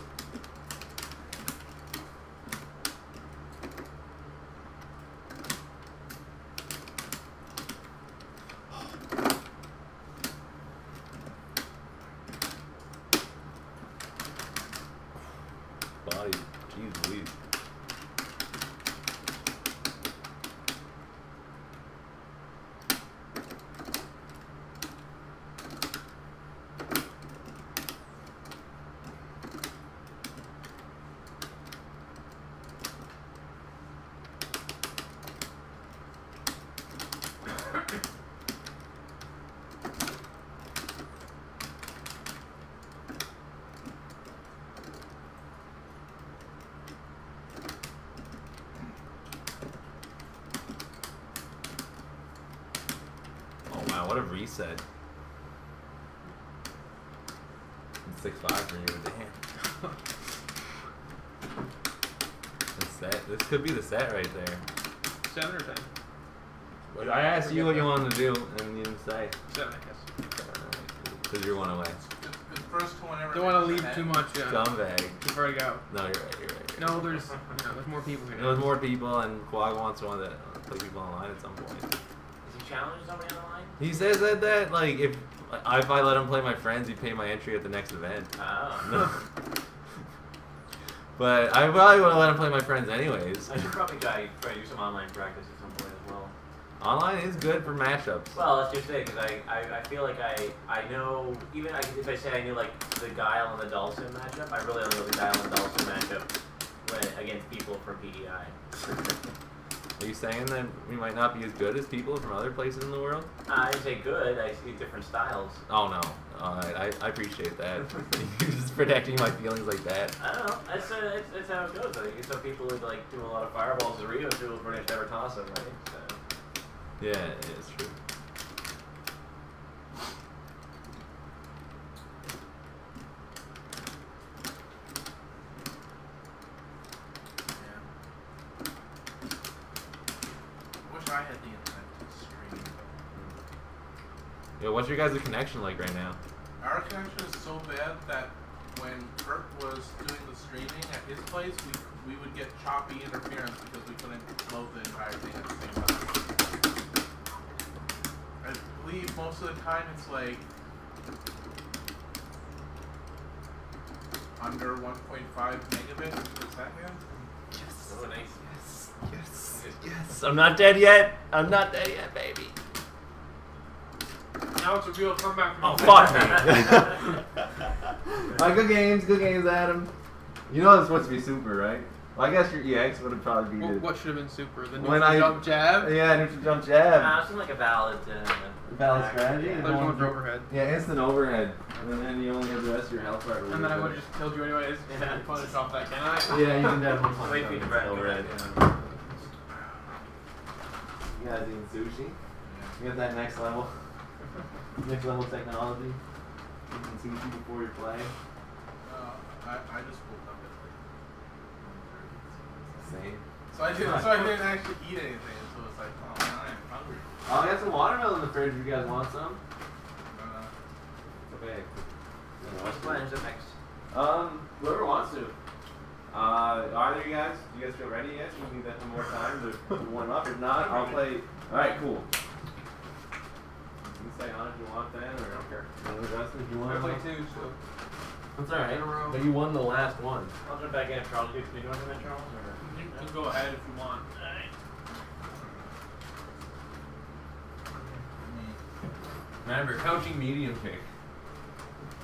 What a reset. 6'5" for you, damn. This could be the set right there. 7 or 10? Well, I asked you what you wanted to do, and you didn't say. 7, I guess. Because you're one away. The first one ever. Don't want to leave too much. Scumbag. Before I go. No, you're right. No, there's more people here. There's more people, and Quag wants to play people online at some point. Is he challenging somebody on the line? He says that like if I let him play my friends, he'd pay my entry at the next event. Oh. But I probably would have let him play my friends anyways. I should probably try do some online practice at some point as well. Online is good for matchups. Well, let's just say, because I feel like I know, even if I say I knew like the Guile and the Dulcin matchup, I really only know the Guile and Dulcin matchup against people from PEI. Are you saying that we might not be as good as people from other places in the world? I say good, I see different styles. Oh no. Alright, I appreciate that. You're just protecting my feelings like that. I don't know, that's how it goes. Like, some people who like do a lot of fireballs as Rio do will pretty much never toss them, right? So. Yeah, it's true. I had the intent to stream. Yo, what's your guys' connection like right now? Our connection is so bad that when Kirk was doing the streaming at his place, we would get choppy interference because we couldn't load the entire thing at the same time. I believe most of the time it's like under 1.5 megabits per second. Yes. Oh, nice. Yes. I'm not dead yet. I'm not dead yet, baby. Now it's a real comeback. Oh, fuck me. Alright, good games, Adam. You know it's supposed to be super, right? Well, I guess your EX would have probably be good. What should have been super? The When neutral jump jab? Yeah, neutral jump jab. Something like a valid strategy? There's one for overhead. Yeah, instant overhead. And then you only have the rest of your health bar. And then I would have just killed you anyways. Yeah. Punish off that, can I? Yeah, you can definitely punish Wait for you to break overhead. yeah. You guys eating sushi? You got that next level? Next level technology? Eating sushi before you play? I just woke up at like 1:30. Same. So I didn't actually eat anything, so it's like, oh, now I'm hungry. Oh, I got some watermelon in the fridge. You guys want some? Okay. What's the plans up next? Whoever wants to. Either you guys feel ready yet? You need that some more time to warm up. If not, I'll play. Alright, cool. You can stay on if you want then, or I don't care. Justin, if you want. I play 2, so. That's alright. In a row. But you won the last one. I'll jump back in if Charles. Do you want to come in, Charles? Or? You can go ahead if you want. Remember, coaching medium kick.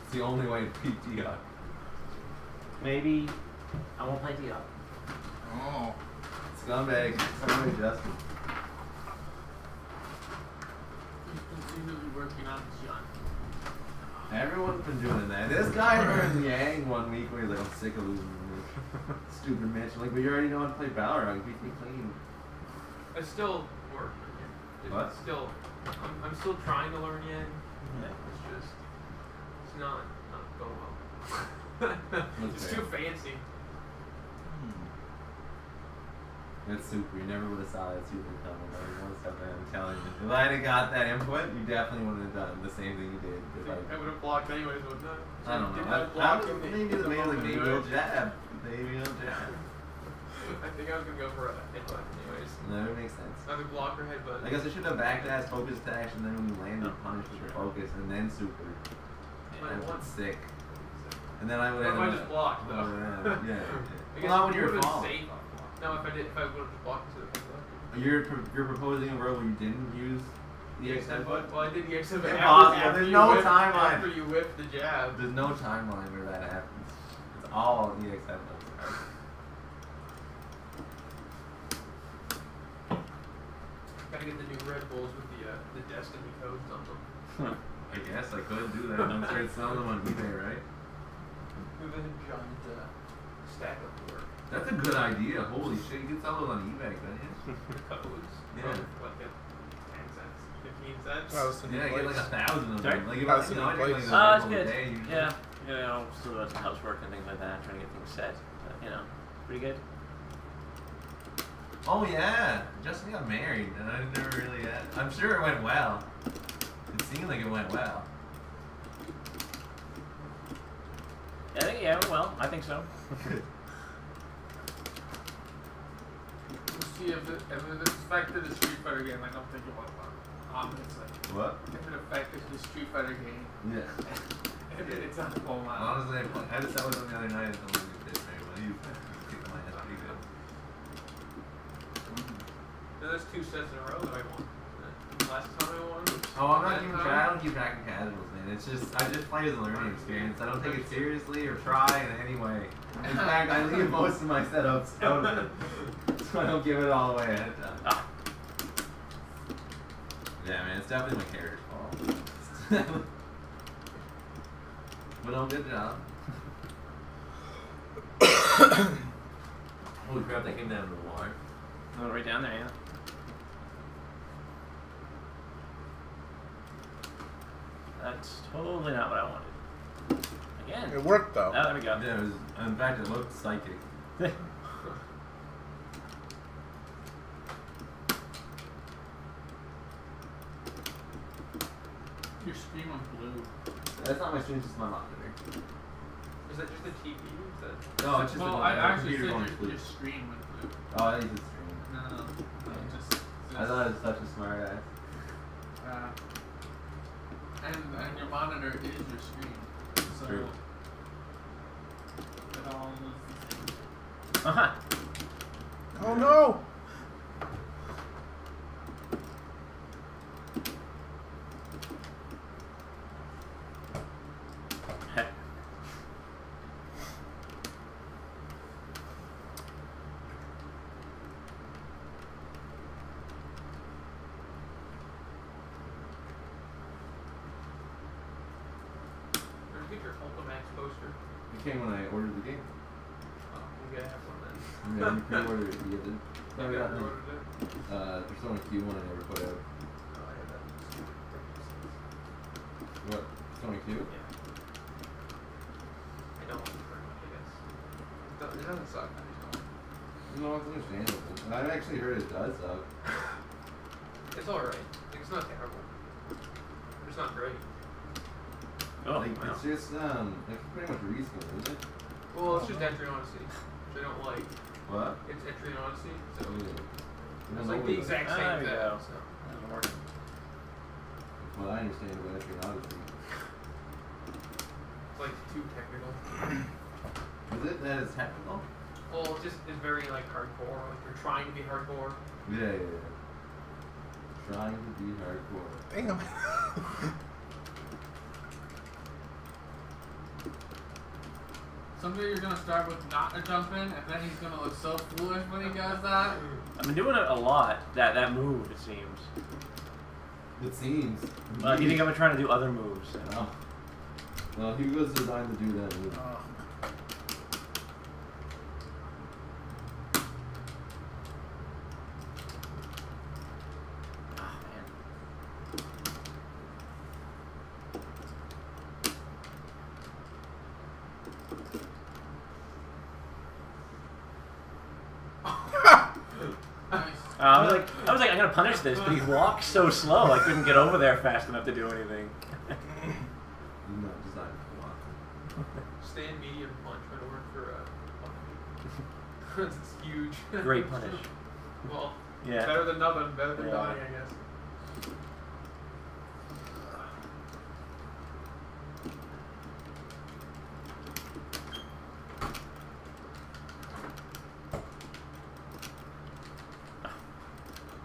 It's the only way to beat T-Hawk. Maybe I won't play T-Hawk. Oh. Scumbag. Scumbag Justin. Continually working on John. Everyone's been doing that. This guy learned Yang one week where he's like, I'm sick of losing to Mitch. Stupid Mitch. Like, but you already know how to play Valorant. You beat me clean. I still work. What? Still, I'm still trying to learn Yang. It's just, it's not going well. It's too fancy. That's super. You never would have saw that super coming. I'm telling you. If I had got that input, you definitely wouldn't have done the same thing you did. I would have blocked anyways, wouldn't I? I don't know. Maybe maybe a jab. Maybe a jab. I think I was gonna go for a headbutt anyways. That would make sense. Either block or headbutt. I guess I should have backdash, focus dash, and then when you land, you punish with your focus, and then super. And what's sick. And then I would Or have. if I just blocked though. Yeah. I guess Well, not when it you're would've been fall. safe. No, if I would have just blocked to the headbutt. You're proposing a world where you didn't use the EX headbutt? Well, I did the EX headbutt Impossible. There's you no whip- timeline. After you whip the jab. There's no timeline where that happens. It's all EX headbutts. Gotta get the new Red Bulls with the Destiny codes on them. I guess I could do that. I'm start selling them on eBay, right? With a giant stack of work. That's a good idea. Holy shit, you can sell those on eBay, couldn't you? The codes. Yeah. Like at 10 cents, 15 cents. Yeah, I get like 1,000 of Sorry? them. Like, if House I, you in know, I place. drink like Oh, a that's couple a good. day usually. Yeah. You know, still got some housework and things like that, trying to get things set. But, you know, pretty good. Oh yeah, Justin got married, and I never really. I'm sure it went well. It seemed like it went well. I think, yeah, well, I think so. We'll see if it affected the Street Fighter game. I don't think it went well. Obviously. What? If it affected the Street Fighter game, Yeah. it's not going well. Honestly, I just that was on the other night and told me this very well. You kicked my ass pretty good. So that's 2 sets in a row that I won. Last time I won. Oh, I'm not keeping track. I don't keep track of casuals, man. It's just I just play as a learning experience. I don't take it seriously or try in any way. In fact, I leave most of my setups out of it, so I don't give it all away ahead of time. Ah. Yeah, man, it's definitely my character's fault. But no, good job. Holy crap, that came down to the water. Oh, right down there, yeah. That's totally not what I wanted. Again. It worked though. Oh, there we go. Yeah, it was, in fact, it looked psychic. Your screen went blue. That's not my stream, it's just my monitor. Is that just the TV? Is that... No, it's just Well, the I actually computer said going to sleep. your screen went blue. Oh, I think it's stream. No, just. I thought it was such a smart ass. And your monitor is your screen. So True. it all is. Uh-huh. Oh no! Where'd you get your Ultimax poster? It came when I ordered the game. Oh, we gotta have one then. Yeah, you pre-ordered it. You did. No, You we got gotta the order it. Persona Q one I never put out. Oh, I had that. What? Persona Q? Yeah. I don't like it very much, I guess. It doesn't suck. I just don't. No, it's understandable. I've actually heard it does suck. It's alright. Like, it's not terrible. It's not great. Oh, Like, wow. it's just, it's pretty much reskin, isn't it? Well, it's just Entry and Odyssey, which I don't like. What? It's Entry and Odyssey, so It's it's like the exact Ah, same there we thing. go. So. Doesn't work. Well, I understand about Entry and Odyssey. It's like too technical. Is it that it's technical? Well, it just is very like hardcore. Like you're trying to be hardcore. Yeah. Trying to be hardcore. Damn. Someday you're gonna start with not a jump in, and then he's gonna look so foolish when he does that. I've been doing it a lot, that move, it seems. It seems. Do you think I've been trying to do other moves? You know? Oh. Well, he was designed to do that move. Oh. Oh, man. Nice. I was like, I'm gonna punish this, but he walks so slow, I couldn't get over there fast enough to do anything. He's not designed to walk. Stand medium punch when it worked for it's huge. Great punish. Well, Yeah. better than nothing. Better than Yeah. dying, I guess.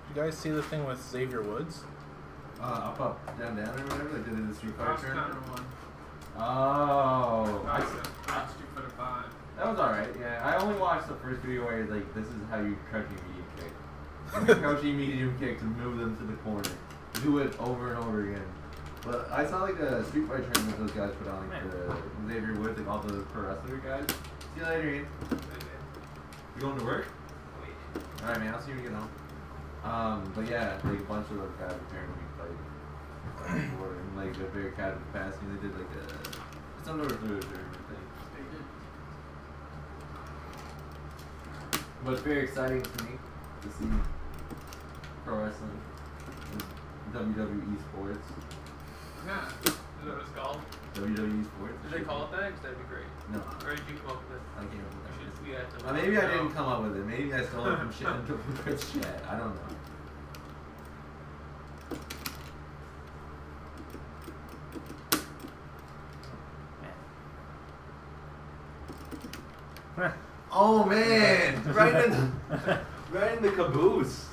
You guys see the thing with Xavier Woods? Up, up, down, down, or whatever they did in the Street Fighter Cross tournament. counter one. Oh. Not Street Fighter 5. That was alright, yeah. I only watched the first video where it's like, this is how you crouching medium kick. And you crouching medium kick to move them to the corner. Do it over and over again. But I saw like a Street Fighter tournament those guys put on, like the Xavier Woods, like all the pro wrestler guys. See you later, Ian. You going to work? Alright, man, I'll see you when you get home. But yeah, like a bunch of those guys apparently played before in like a very casual capacity. They did like some sort of thing. But it's very exciting to me to see pro wrestling and WWE sports. Yeah. Is that what it's called? WWE sports. Did they call it that? 'Cause that'd be great. No. Or did you come up with it? I came up with You that. should tweet at them. Maybe I didn't come up with it. Maybe I stole it from shit from Chris Chat. I don't know. Oh man! Right in the caboose.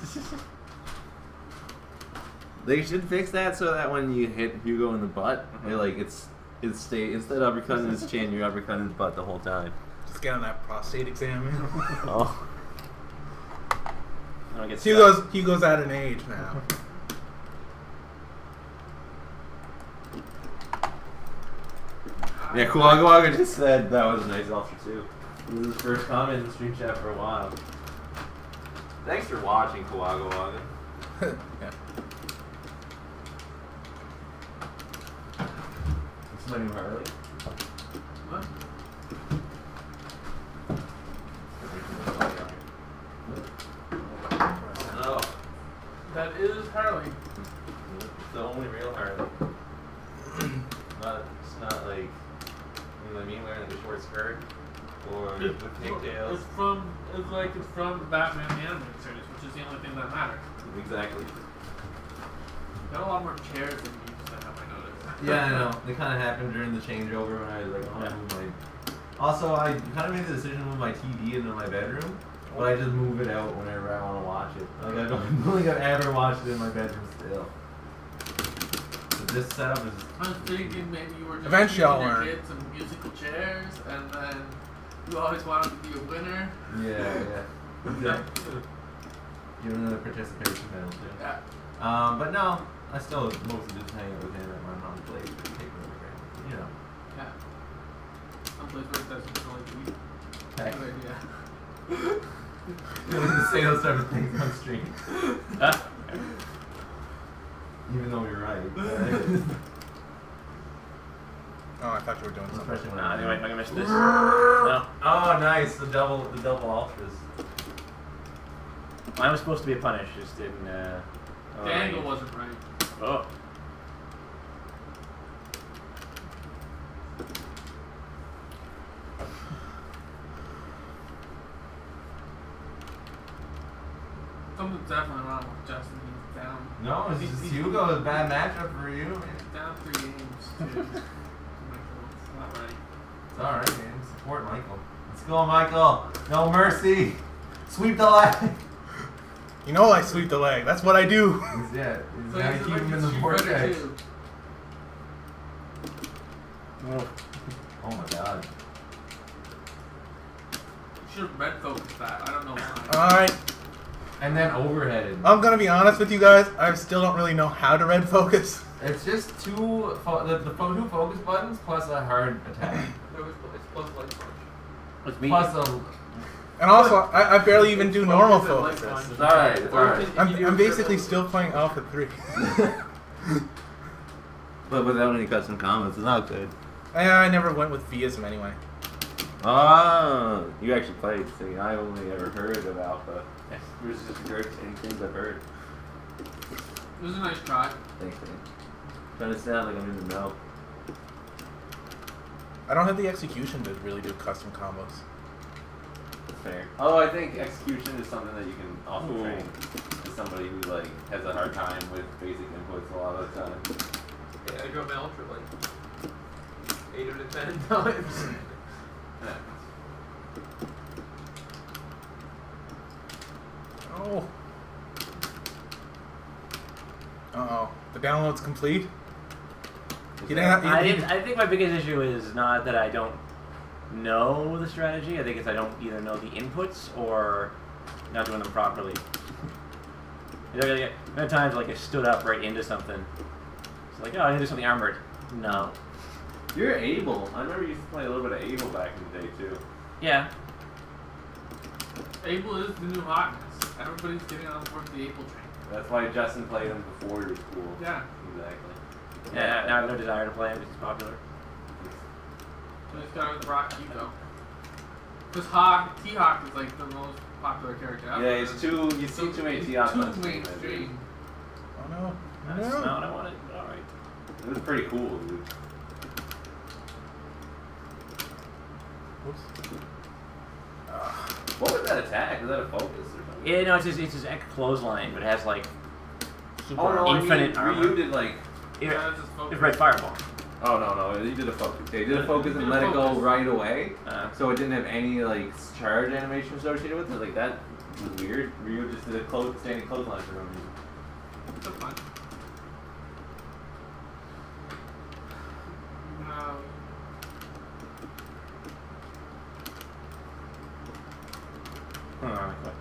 They should fix that so that when you hit Hugo in the butt, it's stay instead of uppercutting his chin, you're uppercutting his butt the whole time. Just get on that prostate exam. Oh. Hugo's at an age now. Yeah, Kuagawaga just said that was a nice ultra too. This is his first comment in the stream chat for a while. Thanks for watching, Kuagawaga. Yeah. This is my new Harley. What? Oh. That is Harley. It's the only real Harley. It's not like, you know what I mean, wearing like a short skirt or with pigtails. It's from the Batman the animated series, which is the only thing that matters. Exactly. Got a lot more chairs than you used to have, I noticed. Yeah, I know. They kind of happened during the changeover when I was like, Also, I kind of made the decision to move my TV into my bedroom, but I just move it out whenever I want to watch it. Like, I don't think I've ever watched it in my bedroom still. But this setup is... I was thinking maybe you were just Eventually I'll giving your learn. kids some musical chairs, and then you always wanted to be a winner. Yeah. Exactly. Give him another participation medal, too. Yeah. But no, I still mostly just hang out with him at my mom's place and take him over, you know. Yeah. Someplace where it doesn't really eat. Heck. Good idea. You need to say those type of things on stream. Even though you're right. Oh, I thought you were doing something. Especially when Anyway, I'm gonna miss this. No. Oh, nice. The double ultras. Mine was supposed to be a punish, just didn't. The angle wasn't right. Oh. Something's definitely wrong with Justin. He's down. No, it's just Hugo. A bad matchup for you. He's down 3 games, too. It's not right. It's alright, man. Support Michael. Let's go, Michael. No mercy. Sweep the leg. You know I sweep the leg. That's what I do. Yeah. So Gotta he's keep him in the Street vortex. Fighter 2. Oh my god. You should have red focused that. I don't know why. Alright. And then overheaded. I'm gonna be honest with you guys. I still don't really know how to red focus. It's just two focus buttons plus a hard attack. It's plus light punch. With me. Plus a... And also, I barely even do normal Focus focus. and light punch. It's alright, it's Or alright. if you do I'm basically triple- still playing Alpha 3. But without any custom combos, it's not good. I never went with Theism anyway. Ah, you actually played. See, I only ever heard of Alpha. There's just heard any things I've heard. It was a nice try. Thanks, man. Trying to sound like I'm in the know. I don't have the execution to really do custom combos. That's fair. Oh, I think execution is something that you can also train as somebody who like has a hard time with basic inputs a lot of the time. Yeah, I drove my Ultra like 8 out of 10 times. Oh. Uh-oh. The download's complete? You didn't have, I think my biggest issue is not that I don't know the strategy. I think it's I don't either know the inputs or not doing them properly. There are times like I stood up right into something. It's like, oh, I need to do something armored. No. You're able. I remember you used to play a little bit of able back in the day too. Yeah. Able is the new hotness. Everybody's getting on board the April train. That's why Justin played him before he was cool. Yeah. Exactly. Yeah, now I have no desire to play him because he's popular. So he's got with Rock Hugo. Because T-Hawk is like the most popular character ever. Yeah, he's too. You see too many T-Hawks on Too screen. mainstream. Oh no. That's not what I wanted. All right. It was pretty cool, dude. Oops. What was that attack? Was that a focus or something? Yeah, no, it's his clothesline, but it has like Super Oh no, infinite I mean, armor. Ryu did like. Yeah, it's just focus. It's red fireball. Oh no, he did a focus. He did a focus and let it go right away, so it didn't have any like charge animation associated with it. Like that was weird. Ryu just did a standing clothesline for no reason. It's a fun. No. Okay.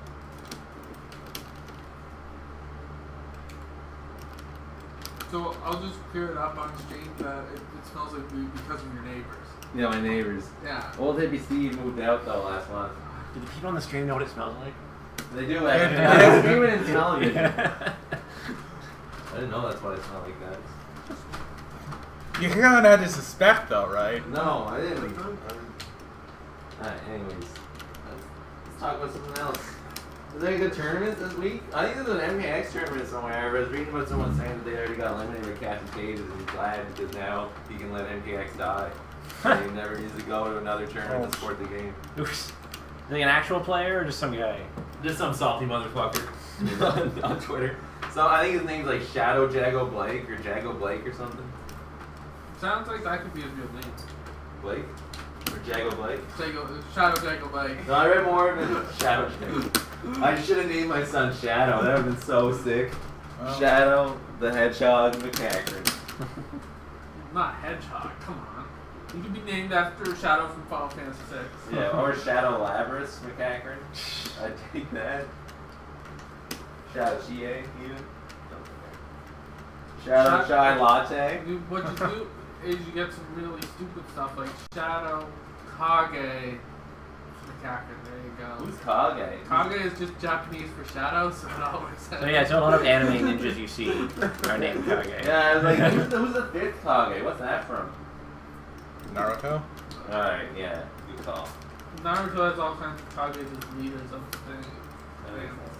So I'll just clear it up on stream that it smells like weed because of your neighbors. Yeah, my neighbors. Yeah. Old hippie Steve moved out though last month. Do the people on the stream know what it smells like? They do. Yeah. They're streaming in television. Yeah. I didn't know that's why it smelled like that. You kind of had to suspect, though, right? No, I didn't. Anyways, let's talk about something else. Is there any good tournaments this week? I think there's an MKX tournament somewhere. I was reading about someone saying that they already got eliminated with Captain Cage, and he's glad because now he can let MKX die. So he never needs to go to another tournament to support the game. Is he an actual player or just some guy? Just some salty motherfucker on Twitter. So I think his name's like Shadow Jago Blake or Jago Blake or something. Sounds like that could be his real name. Blake? Or Jago Blake? Shadow Jago Blake. No, I read more of it. Shadow Jago. I should have named my son Shadow. That would have been so sick. Shadow the Hedgehog McCackron. Not Hedgehog, come on. You could be named after Shadow from Final Fantasy VI. Yeah, or Shadow Labras McCackron. I'd take that. Shadow Chie, even. Shadow Chai Latte. What you do is you get some really stupid stuff like Shadow Kage Macaque. There you go. Who's Kage? Kage is just Japanese for shadow, so it always says. So yeah, so a lot of anime ninjas you see are named Kage. Yeah, I was like, who's the fifth Kage? What's that from? Naruto? Alright, yeah, good call. Naruto has all kinds of Kages as leaders of the thing. That makes sense.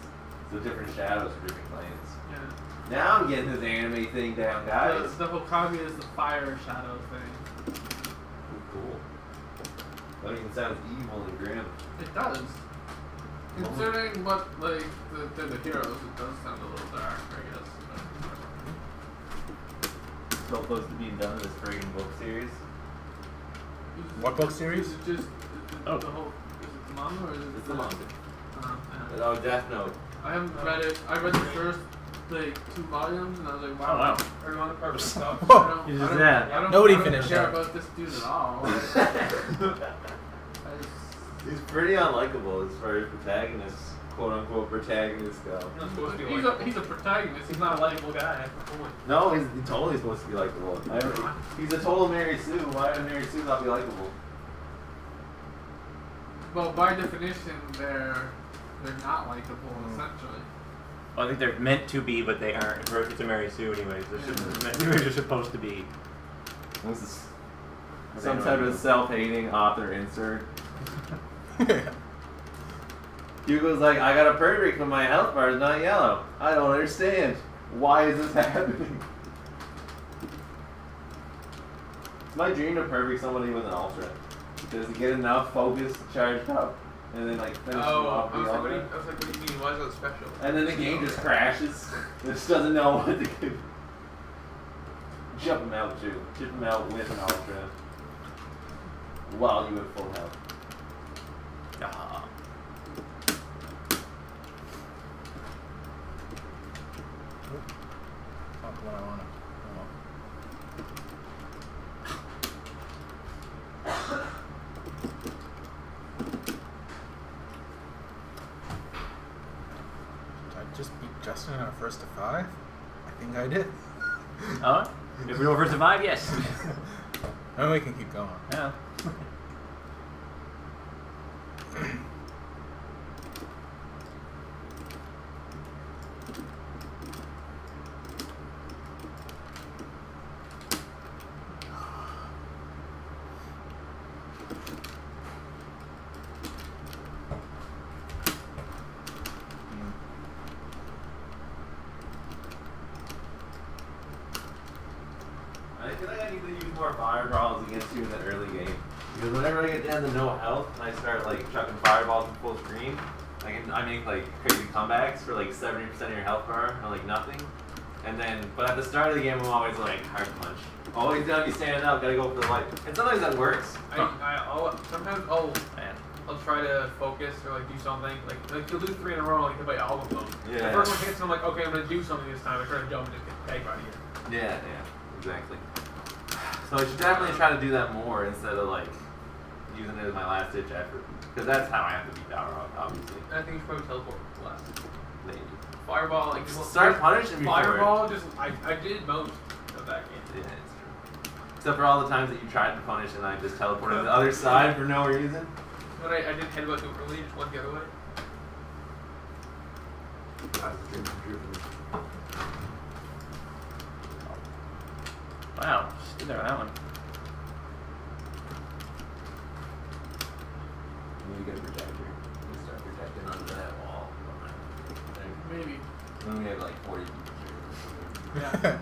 So different shadows for different clans. Yeah. Now I'm getting this anime thing down, guys. The Hokage is the fire shadow thing. Cool. That even sounds evil and grim. It does. Considering what, like, they're the heroes, it does sound a little dark, I guess. So close to being done with this friggin' book series. What book series? Is it just the whole? Is it the manga or is it? It's the manga. Yeah. Oh, Death Note. I haven't read it. I read the first like 2 volumes, and I was like, wow, Oh, wow. we're on the perfect stuff. Whoa. You just that. Nobody I don't finished care that. about this dude at all. He's pretty unlikable as far as protagonists, quote unquote protagonists go. Not supposed to be he's a protagonist. He's not a likable guy. No, he's totally supposed to be likable. He's a total Mary Sue. Why would Mary Sue not be likable? Well, by definition, they're not likable essentially. Well, I think they're meant to be, but they aren't. It's a Mary Sue, anyways. They're supposed to be. This is some type of self-hating author insert. Hugo's like, I got a perfect, but my health bar is not yellow. I don't understand. Why is this happening? It's my dream to perfect somebody with an ultra. Does he get enough focus charged up and then like finish them off I the was like, ultra? what do you mean? Why is that special? And then the game just crashes. It just doesn't know what to do. Jump him out too. Chip him out with an ultra. While you have full health. Ah. Not what I want to. Did I just beat Justin in our first to 5? I think I did. Oh? If we over survive, yes. And we can keep going. Yeah. feel like I need to use more fireballs against you in the early game. Because whenever I get down to no health and I start like chucking fireballs in full screen, I make like crazy comebacks for like 70% of your health bar or like nothing. And then, but at the start of the game, I'm always like hard punch. Always gotta be standing up, gotta go for the light. And sometimes that works. Sometimes I'll try to focus or like do something. Like you'll do 3 in a row, like hit by all of them. Yeah. The first one hits, and I'm like, okay, I'm gonna do something this time. I try to jump and just get pegged right here. Yeah, exactly. So I should definitely try to do that more instead of like using it as my last ditch effort. Because that's how I have to beat Power Rock, obviously. And I think you should probably teleport less. Maybe. Fireball, like start punishing me. Fireball, just I did most of that game. Yeah, it's true. Except for all the times that you tried to punish and I just teleported to the other side for no reason. But I did headbutt too early, just went the other way. That's the dream come true for me. Wow, stood there on that one. You get a projector. You start projecting onto that wall. Maybe. Then we have like 40 people. Yeah.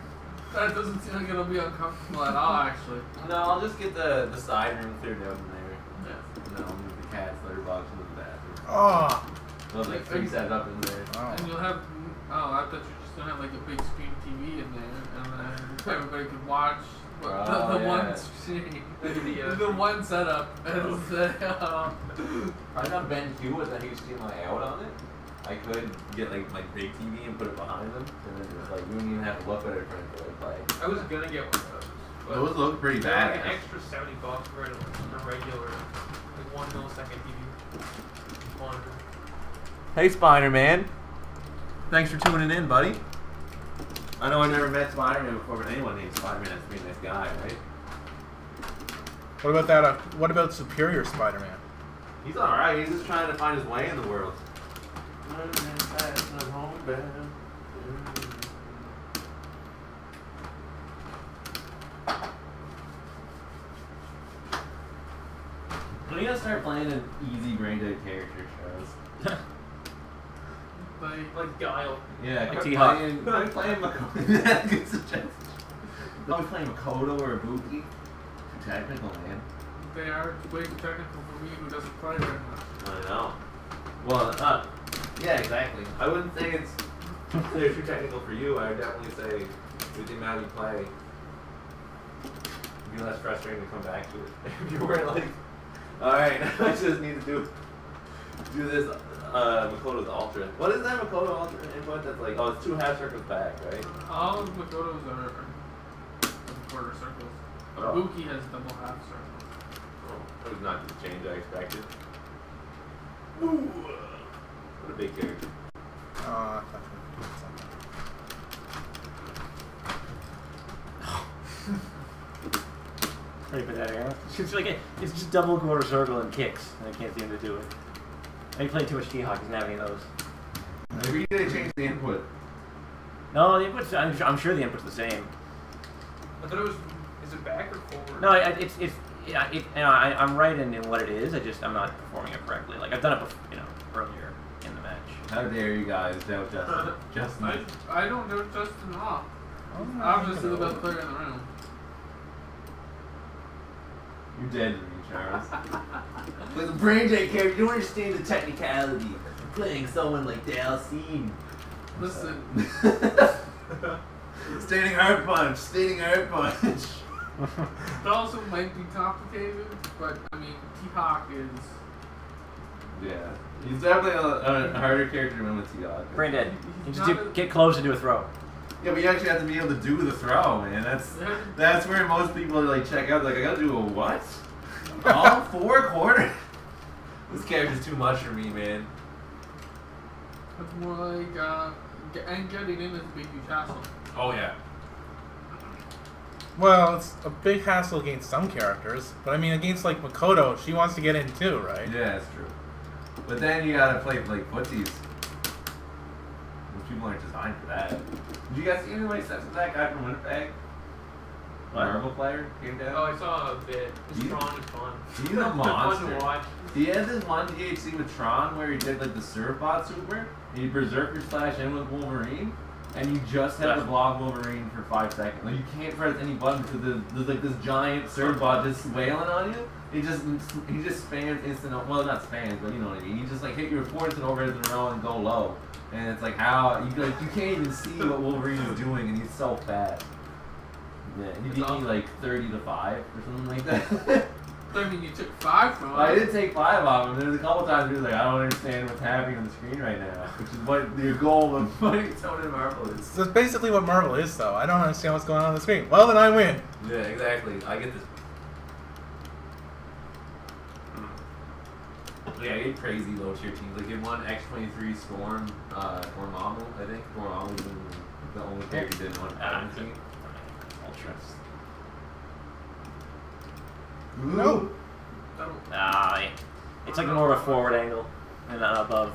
That doesn't seem like it'll be uncomfortable at all, actually. No, I'll just get the side room cleared out in there. Yeah. And then I'll move the cat's litter box into the bathroom. Oh. They'll like 3 set up in there. Oh. And you'll have, I thought you were just gonna have like a big screen TV in there, and then everybody could watch the one screen, the one setup. I've done Ben Q with the HDMI out on it. I could get like my big TV and put it behind them, and then just like you wouldn't even have to look at it trying to play. I was gonna get one of those. But Those look pretty bad. Like an extra $70 for a regular, like 1 millisecond TV monitor. Hey Spider-Man. Thanks for tuning in, buddy. I know I never met Spider-Man before, but anyone named Spider-Man has to be a nice guy, right? What about that? What about Superior Spider-Man? He's alright, he's just trying to find his way in the world. Spider-Man, homebound. When are you gonna start playing an easy brain dead character, Charles? Like Guile. Yeah, Like quit T-Hawk. playing Makoto. That's a good suggestion. Don't be playing Makoto or Ibuki. Too technical, man. They are way too technical for me who doesn't play very much. I know. Well, yeah, exactly. I wouldn't say they're too technical for you. I would definitely say with the amount you play, it'd be less frustrating to come back to it. If you were like, alright, I just need to do this Makoto's Ultra. What is that Makoto Ultra input? That's like, oh, it's 2 half circles back, right? All of Makoto's are quarter circles. Oh. Ibuki has double half circles. Oh, that was not the change I expected. Ooh, what a big character. I thought you were doing something. Pretty pathetic, huh? It's like it's just double quarter circle and kicks, and I can't seem to do it. I played too much T-Hawk, he's not having those. Maybe they changed the input. No, the input's, I'm sure the input's the same. I thought it was. Is it back or forward? No, I'm right in what it is. I'm not performing it correctly. Like I've done it before, earlier in the match. How dare you guys doubt Justin? Justin. I don't know Justin off. Oh, Obviously the best player in the room. You're dead to me, Charles. With a brain dead character, you don't understand the technicality. You're playing someone like Dalcine. Listen. Stating hard punch. It also might be complicated, but I mean, T-Hawk is. Yeah. He's definitely a harder character to win with T-Hawk. Brain dead. You He's just not get close and do a throw. Yeah, but you actually have to be able to do the throw, man. That's where most people like check out. Like, I gotta do a what? All 4 quarters? This character's too much for me, man. It's more like and getting in is a big huge hassle. Oh yeah. Well, it's a big hassle against some characters, but I mean against like Makoto, she wants to get in too, right? Yeah, that's true. But then you gotta play like footsies. Most people aren't designed for that. Did you guys see anybody steps with that guy from Winnipeg? Marvel player came down. Oh, I saw a bit. He's- Tron is fun. He's a Fun monster. to watch. He had this one THC with Tron where he did like the Surfbot super. He berserker slash in with Wolverine. and you just have to block Wolverine for 5 seconds. Like you can't press any button because there's like this giant surge bot just wailing on you. He just spams instant. Well, not spams, but you know what I mean. He just like hit your 4 instant overheads in a row and go low. And it's like how you can't even see what Wolverine is doing, and he's so fast. Yeah, he beat me like 30-5 or something like that. I mean, you took 5 from him. I did take 5 off him. There's a couple times he was like, I don't understand what's happening on the screen right now, which is what the goal of fighting someone in Marvel is. So that's basically what Marvel is, though. I don't understand what's going on the screen. Well, then I win. Yeah, exactly. I get this. Yeah, I get crazy low tier teams. Like in one X-23 Storm, Dormammu, I think. Dormammu was the only character who didn't want to team. Ultras. No. Yeah. It's like more of a forward angle and above.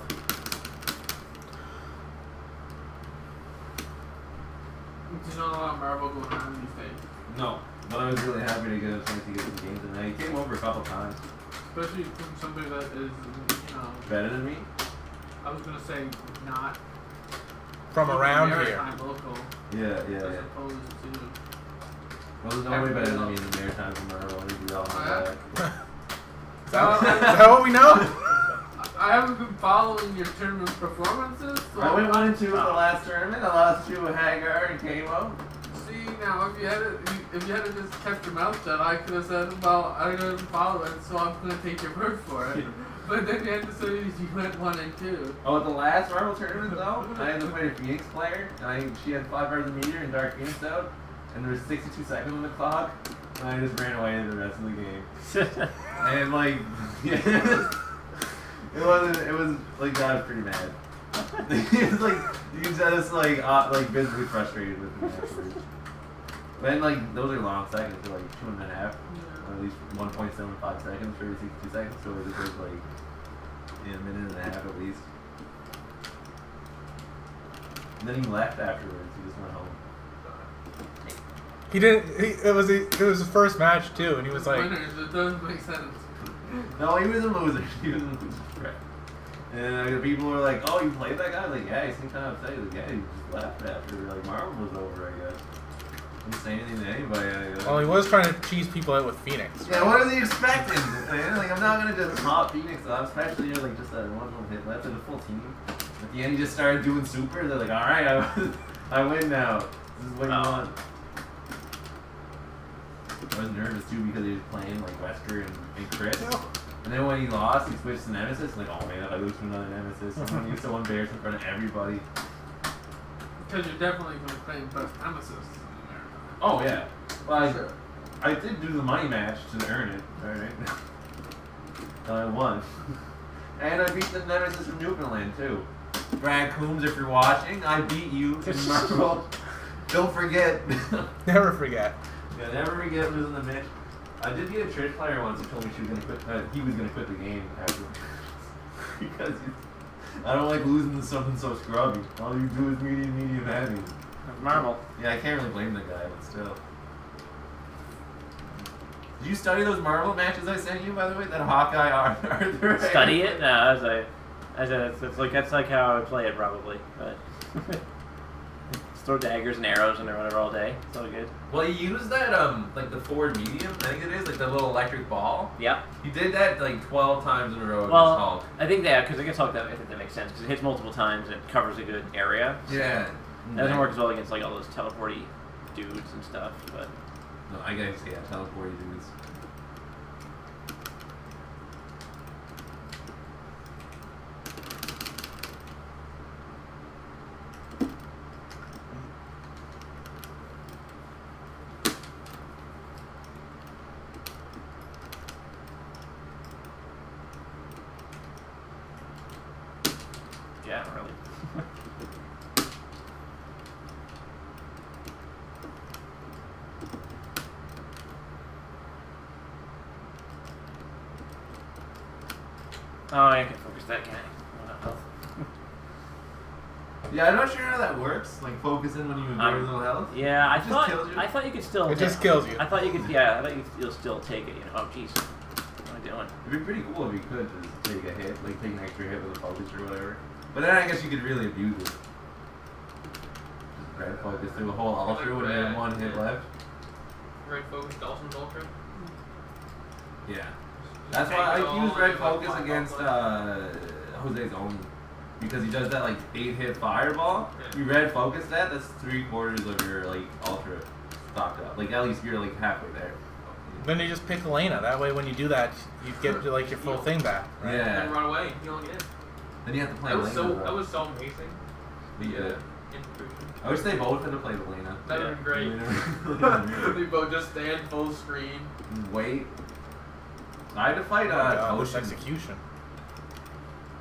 There's not a lot of Marvel going on these days. No, but I was really happy to get a chance to get some games tonight. He came over a couple times. Especially from somebody that is, you know... Better than me? I was going to say not... From around here. Maritime local. Yeah. As opposed to... Well, there's no way better than me in the Maritime from Marvel. I do all my back. Is that what we know? I haven't been following your tournament performances. So I went 1-2 with the last tournament. I lost 2 with Hagar and Kamo. See, now if you had just kept your mouth shut, I could have said, well, I didn't follow it, so I'm going to take your word for it. But then you had to say you went 1-2. Oh, at the last Marvel tournament though, I had to play a Phoenix player, and she had 5 bars a meter and Dark Phoenix out, and there was 62 seconds on the clock, and I just ran away the rest of the game. And like, it was like I was pretty mad. It's like you just like visibly frustrated with me afterwards. But like those are long seconds, they're like 2.5, or at least 1.75 seconds for every 62 seconds. So it was like a minute and a half at least. And then he left afterwards. He just went home. He didn't. It was his first match too, and he was like, Winners, it doesn't make sense. No, he was a loser. He was a loser. Right. And people were like, "Oh, you played that guy?" I was like, "Yeah." He seemed kind of upset. He was like, "Yeah." He just left after like Marvel was over, I guess. Didn't say anything to anybody. well, he was trying to cheese people out with Phoenix. Yeah, what is he expecting? Like, I'm not gonna just pop Phoenix off, especially like just that one little hit left of the full team. At the end, he just started doing super. They're like, "All right, I win now. This is what you want." I was nervous too because he was playing like Wesker and Chris. And then when he lost, he switched to Nemesis. Like, oh man, if I lose to another Nemesis, I'm gonna get so embarrassed in front of everybody. Because you're definitely going to play best Nemesis in America. Oh yeah. Well, sure. I did do the money match to earn it. Alright. I won. And I beat the Nemesis from Newfoundland too. Brad Coombs, if you're watching, I beat you in Marvel. Don't forget. Never forget. Yeah, never forget losing the match. I did get a Trish player once who told me she was gonna quit. He was gonna quit the game after because I don't like losing to something so scrubby. All you do is medium, heavy. That's Marvel. Yeah, I can't really blame the guy, but still. Did you study those Marvel matches I sent you, by the way? That Hawkeye Arthur. Study it? No, that's like how I would play it probably, but. Throw daggers and arrows in there whatever all day. It's all good. Well, you use that like the forward medium, I think it is, like the little electric ball. Yep. You did that like 12 times in a row. Well, against Hulk. I think that because against Hulk, I think that makes sense because it hits multiple times and it covers a good area. So yeah. It doesn't work as well against like all those teleporty dudes and stuff, but. No, I guess yeah, teleporty dudes. Yeah, really. Oh, I can focus that guy. Yeah, I'm not sure how that works. Like focusing when you have very little health. Yeah, I thought you could still. It just kills you. I thought you could. Yeah, I thought you'll still take it. You know. Oh, jeez. What am I doing? It'd be pretty cool if you could just take a hit, like take an extra hit with a focus or whatever. But then I guess you could really abuse it. red focus do a whole ultra when you have one hit left. Red focus Dawson's ultra. Yeah. That's why I use red focus against Jose's own. Because he does that like 8-hit fireball. Yeah. You red focus that, that's 3/4 of your like ultra stocked up. Like at least you're like halfway there. Then you just pick Elena. That way, when you do that, you get like your full thing back. Right? Yeah. And run away, healing in. Then you have to play That was Elena. that was so amazing. Yeah. Integration. I wish they both had to play Elena. That would have been great. They both just stand full screen. Wait. I had to fight this Toshin. execution.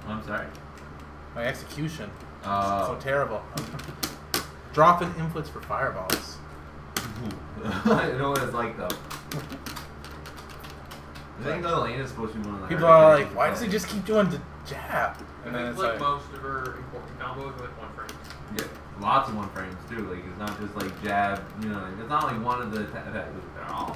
I'm sorry. My execution. Oh. So terrible. Dropping inputs for fireballs. I know what it's like though. I think Elena's supposed to be one of the People are like, why does he just keep doing the jab? And then then it's like like, most of her important combos with 1 frame. Yeah, lots of 1 frames too. Like it's not just like jab. You know, it's not like one of the attacks. They're all.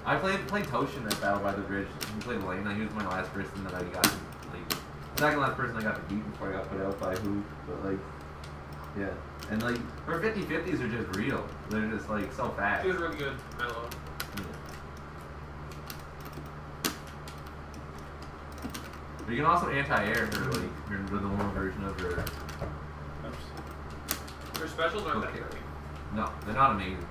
I played Toshin at Battle by the Bridge. He played Elena. He was my last person that I got. Like second last person I got to beat before I got put out by who. But like, yeah, and like her 50/50s are just real. They're just like so fast. She was really good. I love it. But you can also anti-air her, like, the normal version of her. Her specials aren't that Okay. great. No, they're not amazing.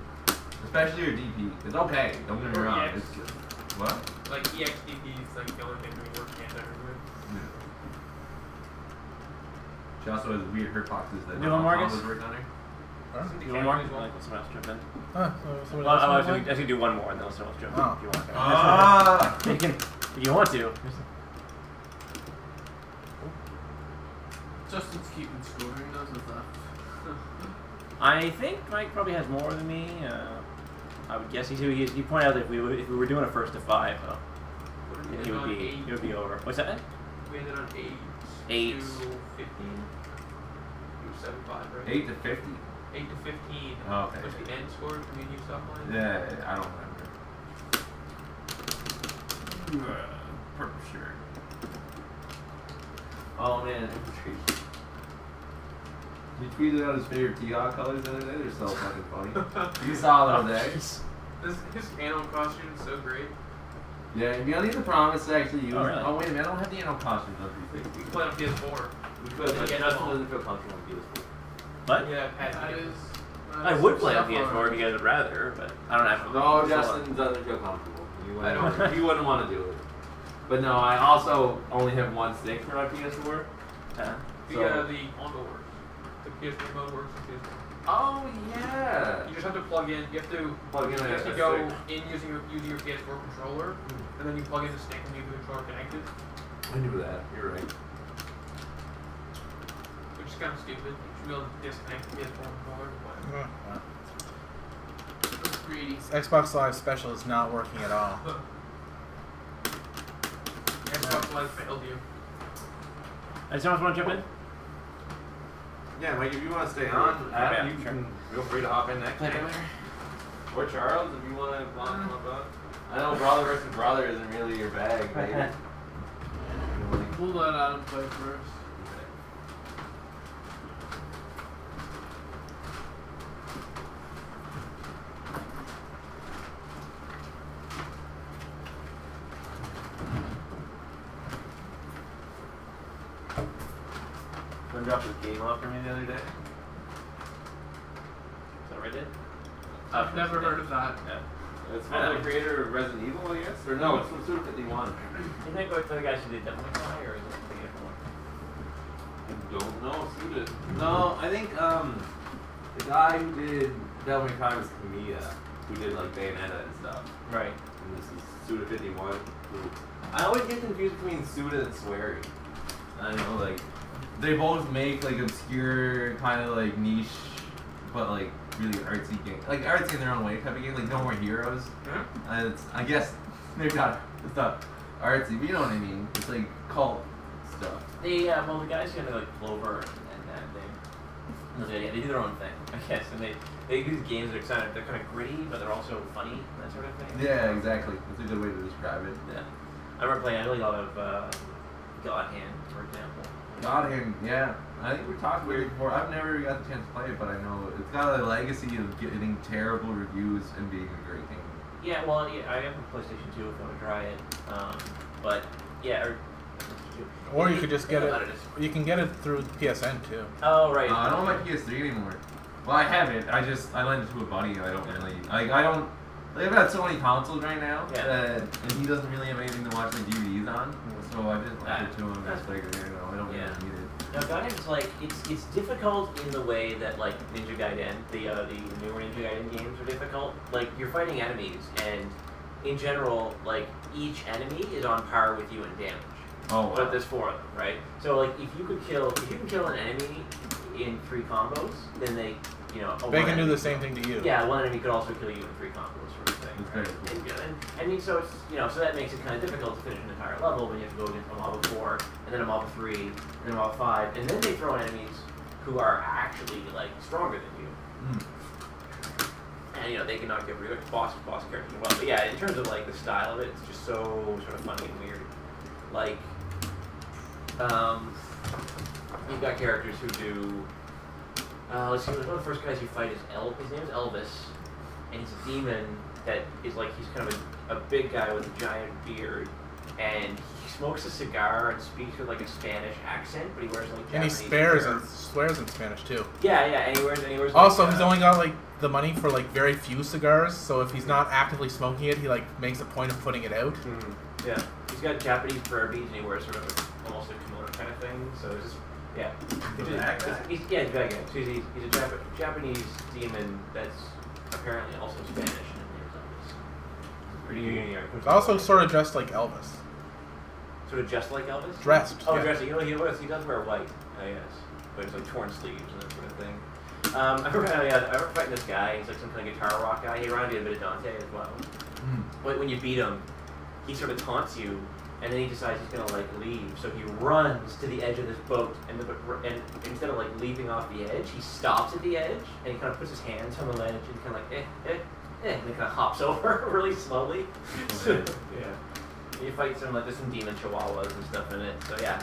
Especially her DP. It's okay, don't get me Or wrong. EX. It's just, what? Like EXDP is like the only thing we work anti-air with. Yeah. She also has weird hurt boxes that You want more, guys? work on her. huh? Isn't the You want more? Camry as well? Like, someone else jump in. Huh, so somebody Well, else I want was one? going to do one more and then someone else jump in Oh. if you want. Ah! You can, if you want to. Justin's keeping scoring, doesn't that? I think Mike probably has more than me. I would guess he pointed out that if we were doing a first to 5, though, We it ended would on be 8. it would be over. What's that? We ended on 8. 8. To 15. You were 7-5, right? 8 to 50. 8 to 15. Oh, okay. What's the end score? Can we use that line? Yeah, I don't remember. Purple shirt. Oh man, infantry. He tweeted out his favorite T-Hawk colors the other day. They're so fucking funny. You saw it over there. His animal costume is so great. Yeah, you don't need the promise to actually use. Oh, really? Oh wait a minute, I don't have the animal costumes on We PC. can play on PS4. We could, but Yeah, Justin no. doesn't feel comfortable with PS4. What? Yeah, Pat. That is. I would play on PS4 if you guys would rather, but I don't have. No, Justin doesn't feel comfortable. I don't. He wouldn't want to do it. But no, I also only have one stick for my PS4. The So- the on-go works. The PS3 mode works on PS4. Oh yeah. You just have to plug in. You have to Plug in you have a to go stick. in using your PS4 controller, and then you plug in the stick and leave the controller connected, I knew that. You're right. which is kind of stupid. You should be able to disconnect the PS4 controller. Whatever. Well, Greedy. Xbox Live Special is not working at all. Xbox Live failed you. Does someone want to jump in? Yeah, Mike, if you want to stay on, Adam, you can feel free to hop in next time. Or Charles, if you want to come up. I know brother versus brother isn't really your bag, maybe. We'll let Adam play first. Someone dropped his game off for me the other day. Is that what I did? I've never heard of that. Yeah. It's from the creator of Resident Evil, I guess? Or no, it's from Super 51. You think like the guys who did Devil May Cry, or is it the different one? I don't know, Suda. No, I think the guy who did Devil May Cry was Kamiya, who did like Bayonetta and stuff. Right. And this is Suda 51. Who, I always get confused between Suda and Swery. I know, like, they both make like obscure, kind of like niche, but like really artsy games. Like artsy in their own way type of game, like No More Heroes. I guess it's not artsy, but you know what I mean. It's like cult stuff. They well the guys who did like Clover and that they do their own thing, I guess, and they do games that are kind of gritty, but they're also funny, that sort of thing. Yeah, exactly. That's a good way to describe it. Yeah. I remember playing a lot of God Hand, for example. God Hand, yeah. I think we talked about it before. I've never got the chance to play it, but I know it's got a legacy of getting terrible reviews and being a great game. Yeah, well, yeah, I have a PlayStation 2 if you want to try it. But yeah, or you could just get it. You can get it through PSN too. Oh right. I don't have my PS3 anymore. Well, I have it. I lent it to a buddy. I don't really. I don't. I've got so many consoles right now, and he doesn't really have anything to watch my DVDs on. So I just lent it to him. That's like, I don't really need it. Now, Gaiden's like it's difficult in the way that like Ninja Gaiden, the newer Ninja Gaiden games are difficult. Like you're fighting enemies, and in general, like each enemy is on par with you in damage. Oh wow. But there's 4 of them, right? So like if you can kill an enemy in 3 combos, then they can do the same thing to you. Yeah, one enemy could also kill you in 3 combos, sort of thing. Right? And so it's so that makes it kind of difficult to finish an entire level when you have to go against a mob of 4, and then a mob of 3, and then a mob of 5, and then they throw enemies who are actually like stronger than you. And they can knock you over boss characters as well. But yeah, in terms of like the style of it, it's just so sort of funny and weird. Like, you've got characters who do. Let's see. One of the first guys you fight is his name is Elvis, and he's a demon that is like he's kind of a big guy with a giant beard, and he smokes a cigar and speaks with like a Spanish accent, but he wears like Japanese. And he swears in Spanish too. Yeah, and he wears. Also, he's only got like the money for like very few cigars, so if he's not actively smoking it, he like makes a point of putting it out. Yeah, he's got Japanese prayer beads, and he wears sort of almost a kimono kind of thing. So it's just he's a bad guy. He's a Japanese demon that's apparently also Spanish. He's also sort of dressed like Elvis. Sort of just like Elvis? Dressed. Oh, dressed. He does wear white, I guess. But it's like torn sleeves and that sort of thing. I remember fighting this guy. He's like some kind of guitar rock guy. He reminded me a bit of Dante as well. But when you beat him, he sort of taunts you, and then he decides he's gonna like leave. So he runs to the edge of this boat, and instead of like leaping off the edge, he stops at the edge, and he kind of puts his hands on the ledge and kind of like and he kind of hops over really slowly. You fight there's some demon chihuahuas and stuff in it. So yeah,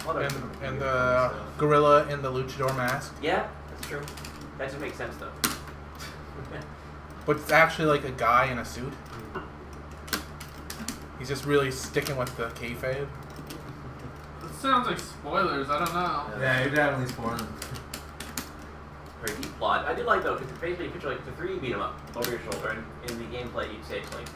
and the gorilla in the luchador mask. Yeah, that's true. That doesn't make sense though. But it's actually like a guy in a suit. He's just really sticking with the kayfabe. It sounds like spoilers. I don't know. Yeah, you're definitely spoiling. Very deep plot. I did like though, because basically you picture like the 3 beat 'em up over your shoulder, and in the gameplay you'd say it's like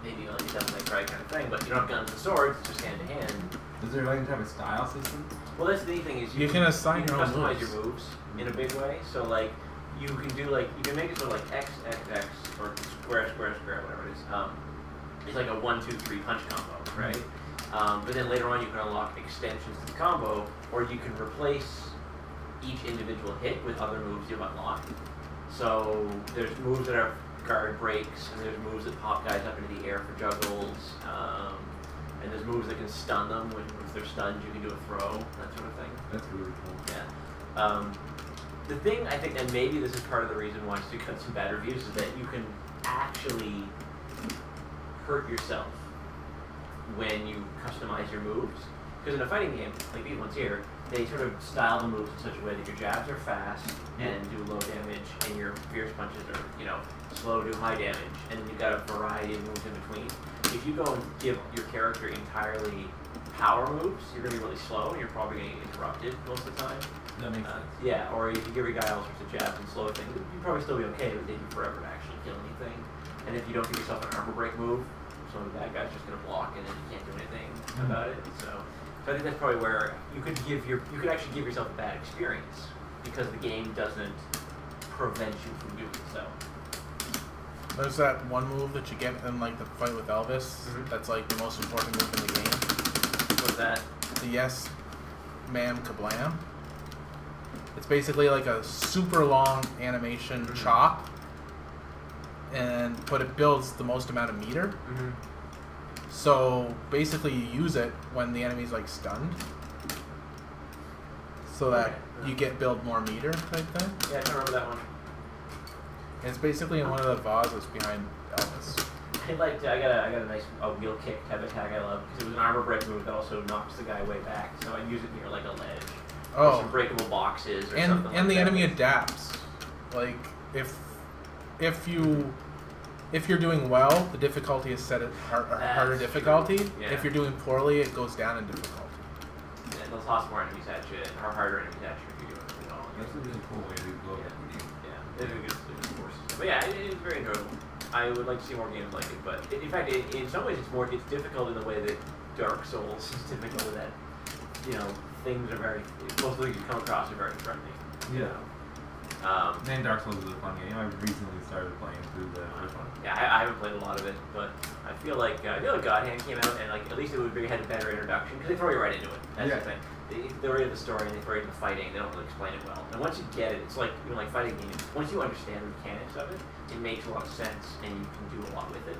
maybe like a Devil May Cry kind of thing, but you don't have guns and swords, it's just hand to hand. Is there like a style system? Well, that's the neat thing is you can assign your own customize moves. your moves in a big way. So like you can do like you can make it so like X X X or square square square whatever it is. It's like a 1 2 3 punch combo, right? But then later on you can unlock extensions to the combo, or you can replace each individual hit with other moves you've unlocked. So there's moves that are guard breaks, and there's moves that pop guys up into the air for juggles, and there's moves that can stun them when if they're stunned you can do a throw, that sort of thing. That's really cool. Yeah. The thing I think, and maybe this is part of the reason why it's got some bad reviews, is that you can actually hurt yourself when you customize your moves. Because in a fighting game, like these ones here, they sort of style the moves in such a way that your jabs are fast and do low damage, and your fierce punches are, slow, do high damage, and then you've got a variety of moves in between. If you go and give your character entirely power moves, you're going to be really slow, and you're probably going to get interrupted most of the time. That makes sense. Yeah, or if you give your guy all sorts of jabs and slow things, you'd probably still be okay, but they take you forever to actually kill anything. And if you don't give yourself an armor break move, some of the bad guys just going to block, and then you can't do anything about it. So I think that's probably where you could actually give yourself a bad experience, because the game doesn't prevent you from doing so. There's that one move that you get in like the fight with Elvis. That's like the most important move in the game. What's that? The yes, ma'am, kablam. It's basically like a super long animation chop, but it builds the most amount of meter. So basically you use it when the enemy's like stunned, so that you build more meter type thing. Yeah, I can remember that one. And it's basically in one of the vases behind Elvis. I got a nice wheel kick type attack I love, because it was an armor break move that also knocks the guy way back, so I use it near like a ledge. or some breakable boxes or something like that. And the enemy adapts. Like if you're doing well, the difficulty is set at harder difficulty. Yeah. If you're doing poorly, it goes down in difficulty. Yeah, those lots more enemies at you, or harder enemies at you if you're doing it all. That's a really cool way to go. Yeah, they're good forces. But yeah, it's very enjoyable. I would like to see more games like it, but in fact, in some ways, it's difficult in the way that Dark Souls is difficult in that, you know, things are very, most things you come across are very friendly. Yeah. And Dark Souls is a fun game. I recently started playing through the first one. Yeah, I haven't played a lot of it, but I feel like God Hand came out, and like at least it would be had a better introduction because they throw you right into it. That's the thing. They already have the story and they throw you into the fighting. They don't really explain it well. And once you get it, it's like even like fighting games. Once you understand the mechanics of it, it makes a lot of sense, and you can do a lot with it.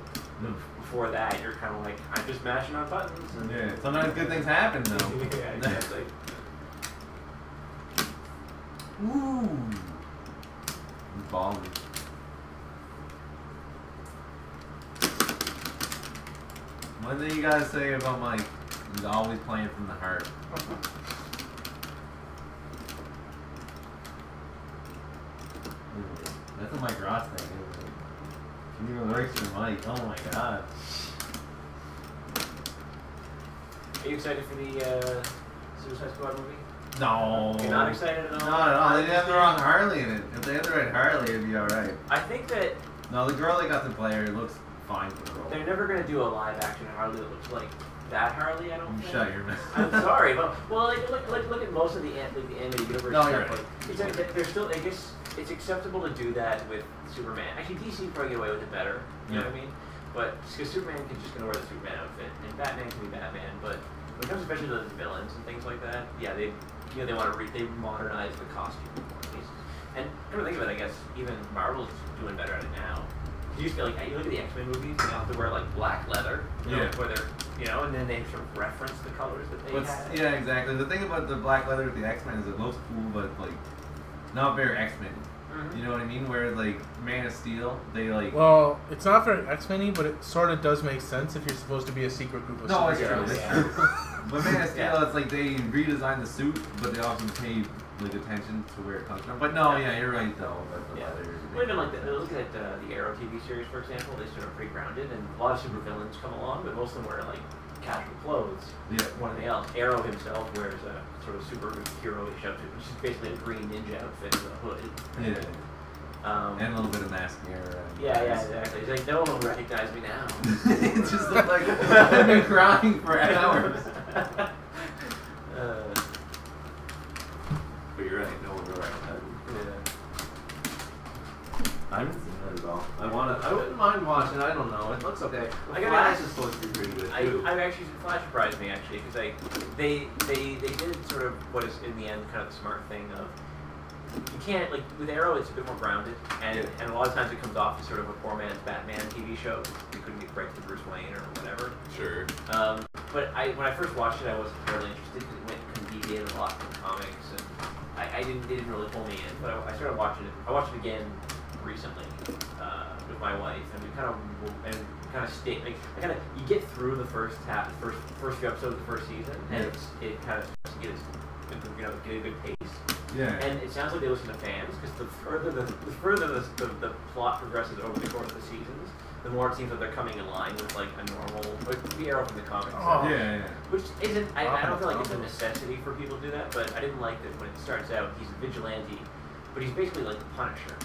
Before that, you're kind of like, I'm just mashing on buttons. And yeah. Sometimes good things happen though. Yeah, exactly. Ooh. Ballin'. One thing you gotta say about Mike, he's always playing from the heart. That's a Mike Ross thing, isn't it? It even works for Mike. Oh my god. Are you excited for the Suicide Squad movie? No. You're not excited at all? Not at all. They didn't have the wrong Harley in it. If they had the right Harley, it'd be alright. I think that No, the girl they got to play her looks fine for the role. they're never going to do a live action Harley that looks like that Harley, I don't think. Shut your mouth. I'm sorry, but well, look at most of the animated universe No, stuff. you're right. Like, it's like, they're still. I guess it's acceptable to do that with Superman. Actually, DC probably get away with it better. You know what I mean? But because Superman can just gonna wear the Superman outfit, and Batman can be Batman. But when it comes especially to the villains and things like that, yeah, they want to they modernize the costume. And come to think of it, I guess even Marvel's doing better at it now. You just feel like you look at the X-Men movies, they have to wear like black leather, where they're, and then they sort of reference the colors that they have. Yeah, exactly. The thing about the black leather with the X-Men is it looks cool, but like not very X-Men. You know what I mean? Where like Man of Steel, they like. Well, it's not very X-Men-y, but it sort of does make sense if you're supposed to be a secret group of superheroes. It's true. But Man of Steel, it's like they redesigned the suit, but they also pay like attention to where it comes from. But no, you're right though. About the leather. Well, even like look at the Arrow TV series, for example. They sort of pretty grounded, and a lot of supervillains come along, but most of them wear like casual clothes. One of the else. Arrow himself wears a sort of superhero-ish outfit, which is basically a green ninja outfit with a hood. And a little bit of mascara. Yeah, exactly. He's like, no one will recognize me now. It just looked like I've been crying for hours. But you're right, no one will recognize me. I haven't seen that at all. I wouldn't mind watching. I don't know. It looks okay. Flash is supposed to be pretty good too. Flash surprised me actually because they did sort of what is in the end kind of the smart thing of you can't like with Arrow it's a bit more grounded and a lot of times it comes off as sort of a poor man's Batman TV show. You couldn't get breaks to Bruce Wayne or whatever. Sure. But when I first watched it, I wasn't terribly interested because it deviated a lot from comics and it didn't really pull me in. But I started watching it. I watched it again recently with my wife, and we kind of stay like you get through the first few episodes of the first season, and it kind of starts to get a good pace. Yeah. And it sounds like they listen to fans because the further the plot progresses over the course of the seasons, the more it seems like they're coming in line with like a normal like the Arrow from the comics. Which isn't I don't feel like it's a necessity for people to do that, but I didn't like that when it starts out he's a vigilante, but he's basically like the Punisher.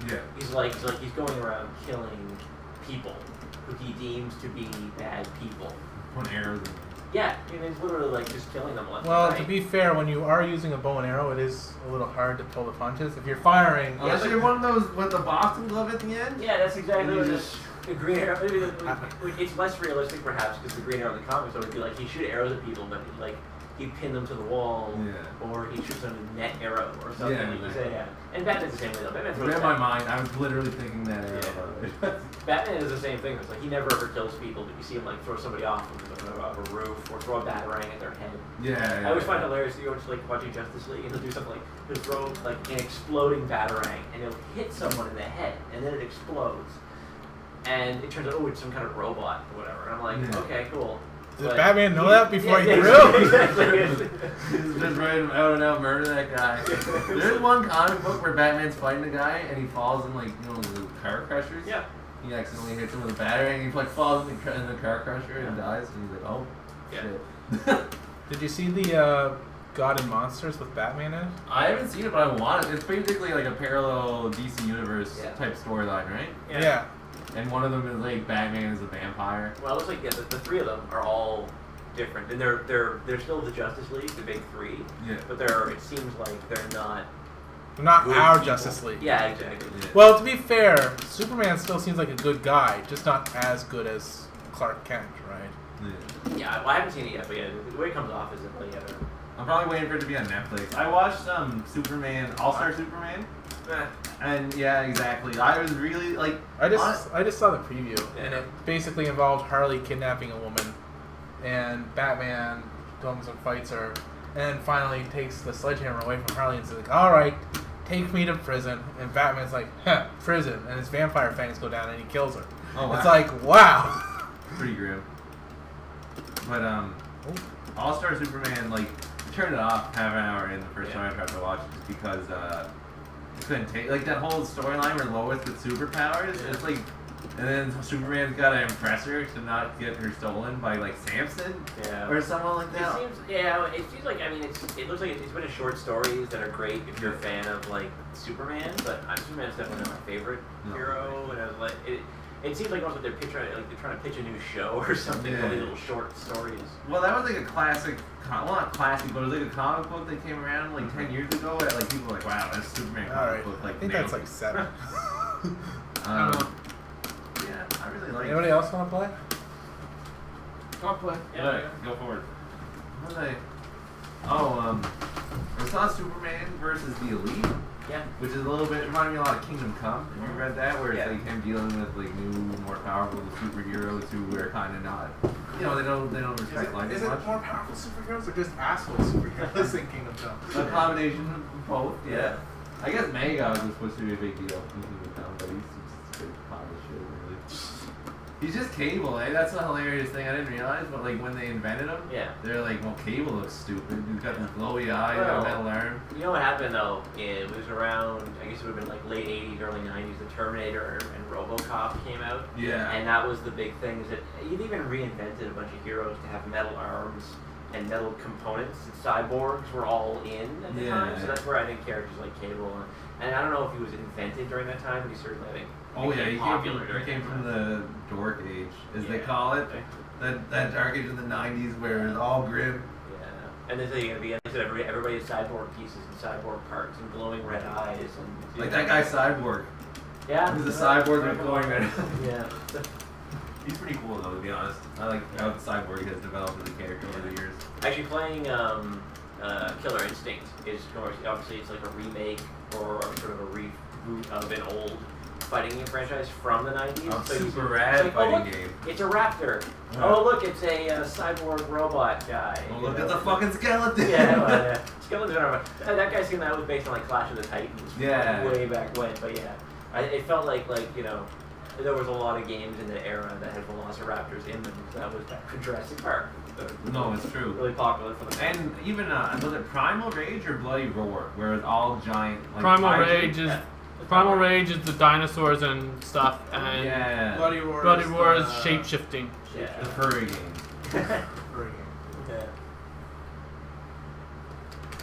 Yeah. He's going around killing people who he deems to be bad people. Putting arrows in. Yeah, he's literally like just killing them left Well, and right. to be fair, when you are using a bow and arrow, it is a little hard to pull the punches. If you're firing, Unless you're one of those with the boxing glove at the end. Yeah, that's exactly what it is. The Green Arrow. It's less realistic, perhaps, because the Green Arrow in the comics would be like he shoot arrows at people, but he'd pin them to the wall, or he shoots them a net arrow or something. And Batman's the same way though. Batman throws in my mind, I was literally thinking that arrow. Batman is the same thing. It's like he never ever kills people, but you see him like throw somebody off of a roof or throw a batarang at their head. I always find it hilarious to go to like watching Justice League and he'll do something like he'll throw like an exploding batarang and it'll hit someone in the head and then it explodes. And it turns out, it's some kind of robot or whatever. And I'm like, okay, cool. Did But Batman know that before he yeah, threw? Exactly. He's just ready to out and out murder that guy. There's one comic book where Batman's fighting a guy and he falls in like the car crushers. Yeah. He accidentally hits him with a battery and he like falls in the car crusher and dies and he's like, oh shit. Did you see the God and Monsters with Batman in it? I haven't seen it, but I want it. It's basically like a parallel DC universe type storyline, right? Yeah. And one of them is like Batman is a vampire. Well, it looks like the three of them are all different, and they're still the Justice League, the big three. Yeah. But it seems like they're not. Not good our people. Justice League. Yeah, exactly. Yeah. Well, to be fair, Superman still seems like a good guy, just not as good as Clark Kent, right? Yeah, well, I haven't seen it yet, but yeah, the way it comes off is that I'm probably waiting for it to be on Netflix. I watched Superman, All-Star Superman. And yeah, exactly. I was really like. I just saw the preview, and it basically involved Harley kidnapping a woman, and Batman comes and fights her, and finally takes the sledgehammer away from Harley and says like, "All right, take me to prison." And Batman's like, "Huh, prison," and his vampire fangs go down, and he kills her. Oh wow. It's like, wow. Pretty grim. But All-Star Superman, like, I turned it off half an hour in the first time I tried to watch it just because I couldn't take like that whole storyline where Lois gets superpowers. It's like, and then Superman's got to impress her to not get her stolen by like Samson or someone like that. It seems like it looks like it's been a short stories that are great if you're a fan of like Superman, but Superman's definitely not my favorite hero, and I was like It seems like also they're trying to pitch a new show or something. All these little short stories. Well, that was like a classic, well not classic, but it was like a comic book that came around like 10 years ago. That like people were like, wow, that's Superman comic book. Like, I think that's like 7. Yeah, I really like. Anybody else want to play? I'll play. Yeah, go forward. What was I? Oh, I saw Superman versus the Elite. Yeah. Which is a little bit, reminded me a lot of Kingdom Come. Have you read that? Where it's like him dealing with like new, more powerful superheroes who are kind of not, they don't respect life as much. Is it more powerful superheroes or just asshole superheroes in Kingdom Come? A combination of both. Yeah. I guess Magog was supposed to be a big deal in Kingdom Come, but he's just a big pile of shit, really. He's just Cable, eh? That's a hilarious thing I didn't realize, but like when they invented him, they're like, well, Cable looks stupid. He's got this glowy eye, and a metal arm. You know what happened though? It was around, I guess it would have been like late 80s, early 90s, the Terminator and RoboCop came out. Yeah. And that was the big thing, is that you've even reinvented a bunch of heroes to have metal arms and metal components. And cyborgs were all in at the time, so that's where I think characters like Cable, and I don't know if he was invented during that time, but he certainly, I think, he came from the dork age, as they call it. That dark age of the 90s where it's all grim. Yeah. And then you're going to be, everybody has cyborg pieces and cyborg parts and glowing red eyes. And like that guy Cyborg. Yeah. He's a cyborg with glowing red eyes. Yeah. He's pretty cool though, to be honest. I like how the Cyborg has developed as a character over the years. Actually playing Killer Instinct is, obviously it's like a remake or sort of a reboot of an old fighting game franchise from the 90s. Oh, so super rad fighting game. It's a raptor. Oh look, it's a cyborg robot guy. Oh look at the fucking skeleton. Yeah, skeletons are. That guy seemed that was based on like Clash of the Titans. Way back when, but it felt like there was a lot of games in the era that had velociraptors in them. That was back in Jurassic Park. No, it's true. Really popular for them. And even was it Primal Rage or Bloody Roar, where it's all giant. Like, Primal Rage is the dinosaurs and stuff, and Bloody Roar is shape shifting. The furry game. Yeah.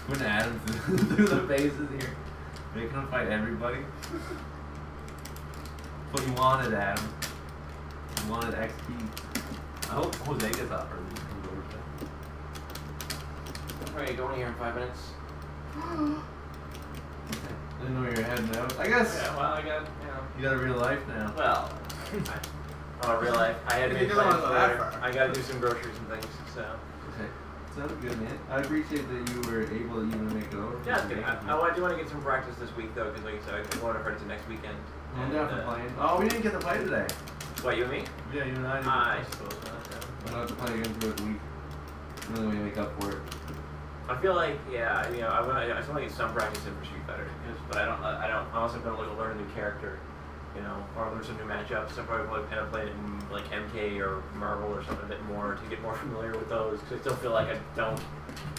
Putting Adam through the faces here, making him fight everybody. That's what you wanted, Adam. You wanted XP. I hope Jose gets up early. Alright, going here in 5 minutes. I didn't know you were heading out. I guess. Yeah, well, I got, You got a real life now. Well, real life. I had to make plans later. I gotta do some groceries and things, so. Okay. Sounds good, man. I appreciate that you were able to even make it over. Yeah, it's good. I do want to get some practice this week, though, because like I said, I want to hurt to next weekend. I'm down for playing. Oh, we didn't get to play today. What, you and me? Yeah, you and I didn't. I suppose not. We'll have to play again through the week. Really, we make up for it. I feel like, I just want to get some practice in for Street Fighter, but I also don't like to learn a new character you know, or there's some new matchups. I probably would end up playing like MK or Marvel or something a bit more to get more familiar with those, because I still feel like I don't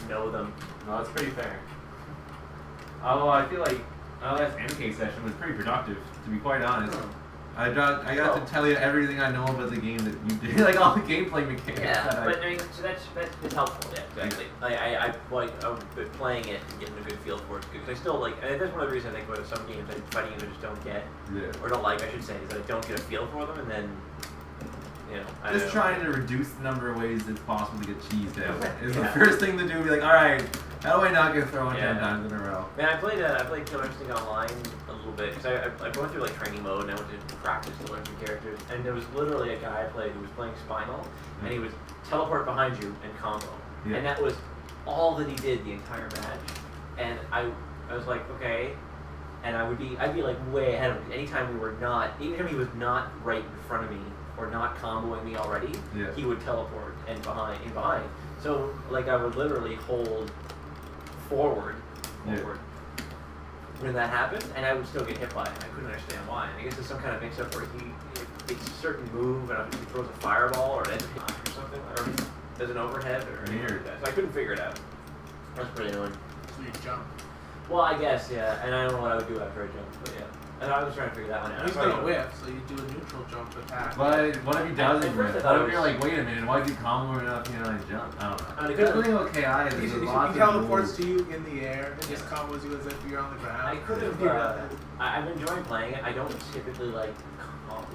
know them. No, that's pretty fair. Although I feel like our last MK session was pretty productive, to be quite honest. I got to tell you everything I know about the game that you did, like all the gameplay mechanics. Yeah, but I mean, so that's helpful. Yeah, exactly. I've been playing it and getting a good feel for it because I still like. And that's one of the reasons I think about some games, fighting games, I just don't get, or don't like, I should say, is that I don't get a feel for them, and then, you know, just trying to reduce the number of ways it's possible to get cheesed out is the first thing to do. Be like, all right, how do I not get thrown 10 times in a row? Man, I played Killer Instinct Online a little bit because I went through like training mode and I went to practice to learn new characters, and there was literally a guy I played who was playing Spinal, and he would teleport behind you and combo, and that was all that he did the entire match, and I was like, okay, and I'd be like way ahead of him. Anytime we were not, even if he was not right in front of me or not comboing me already, he would teleport and behind. So like I would literally hold forward when that happened, and I would still get hit by it. I couldn't understand why. I guess it's some kind of mix-up where it's a certain move, and he throws a fireball or an edge hit or something, or does an overhead or anything like that. So I couldn't figure it out. That's pretty annoying. So you jump. Well, I guess, yeah, and I don't know what I would do after I jumped, but yeah. And I was trying to figure that one out. He's gonna whip, so you do a neutral jump attack. But what if he doesn't whip? What if you're like, wait a minute, why is he comboing up here and I jump? I don't know. I mean, the thing about KI is there's lots of teleports to you in the air and just combos you as if you're on the ground. I could have, I've enjoyed playing it. I don't typically like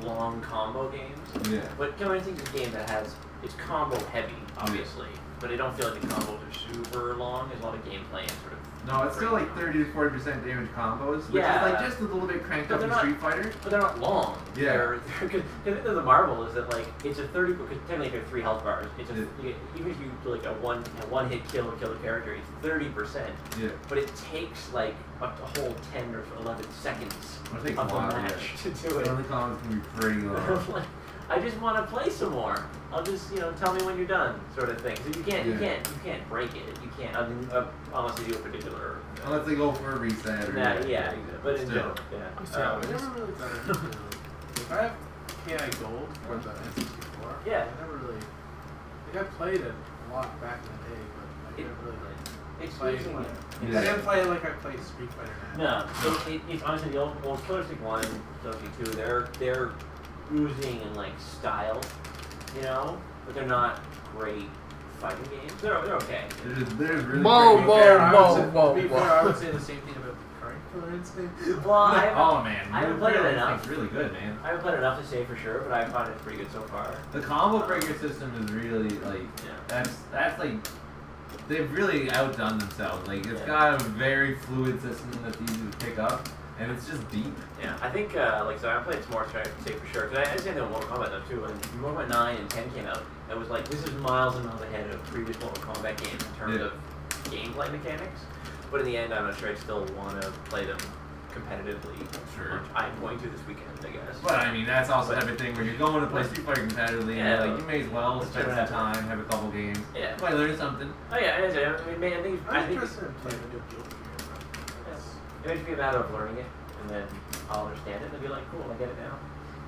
long combo games. Yeah. But Killer Instinct is a game that it's combo heavy, obviously. But I don't feel like the combos are super long. There's a lot of gameplay and sort of. No, it's still like 30 to 40% damage combos, which is like just a little bit cranked up in Street Fighter. But they're not long. Yeah. Because the marvel is that like it's a 30, because technically you have 3 health bars. It's even if you do like a one hit kill a character, it's 30%. Yeah. But it takes like a whole 10 or 11 seconds of the match to do it. Some of the combos can be pretty long. I just want to play some more. I'll just, tell me when you're done, sort of thing. So you can't break it. You can't, unless you do a particular. Unless they go for a reset or. Yeah. But in general, I never really got into. If I have PEI Gold for the N64, I never really. I played it a lot back in the day, but I never really played it. I didn't play it like I played Street Fighter now. No, it's honestly the old Killer Instinct 1 and Killer Instinct 2. They're oozing in like style, but they're not great fighting games. They're okay. They're really whoa. I would say the same thing about the current Killer Instinct. Well, I haven't played it enough. It's really good, man. I haven't played enough to say for sure, but I find it pretty good so far. The combo breaker system is really like that's like they've really outdone themselves. Like it's got a very fluid system that's easy to pick up. And it's just deep. Yeah, I think, so I played some more, so I can say for sure. Because I understand that Mortal Kombat, though, too. When Mortal Kombat 9 and 10 came out, it was like, this is miles and miles ahead of previous Mortal Kombat games in terms of gameplay mechanics. But in the end, I'm not sure I still want to play them competitively. Sure. I'm going to this weekend, I guess. But, I mean, that's also everything where you're going to play Street Fighter competitively, and you may as well spend some time, have a couple games. Yeah. Might learn something. Oh, yeah, I mean, I'm interested in playing the new Guilty Gear. It would just be a matter of learning it, and then I'll understand it, and be like, cool, I get it now.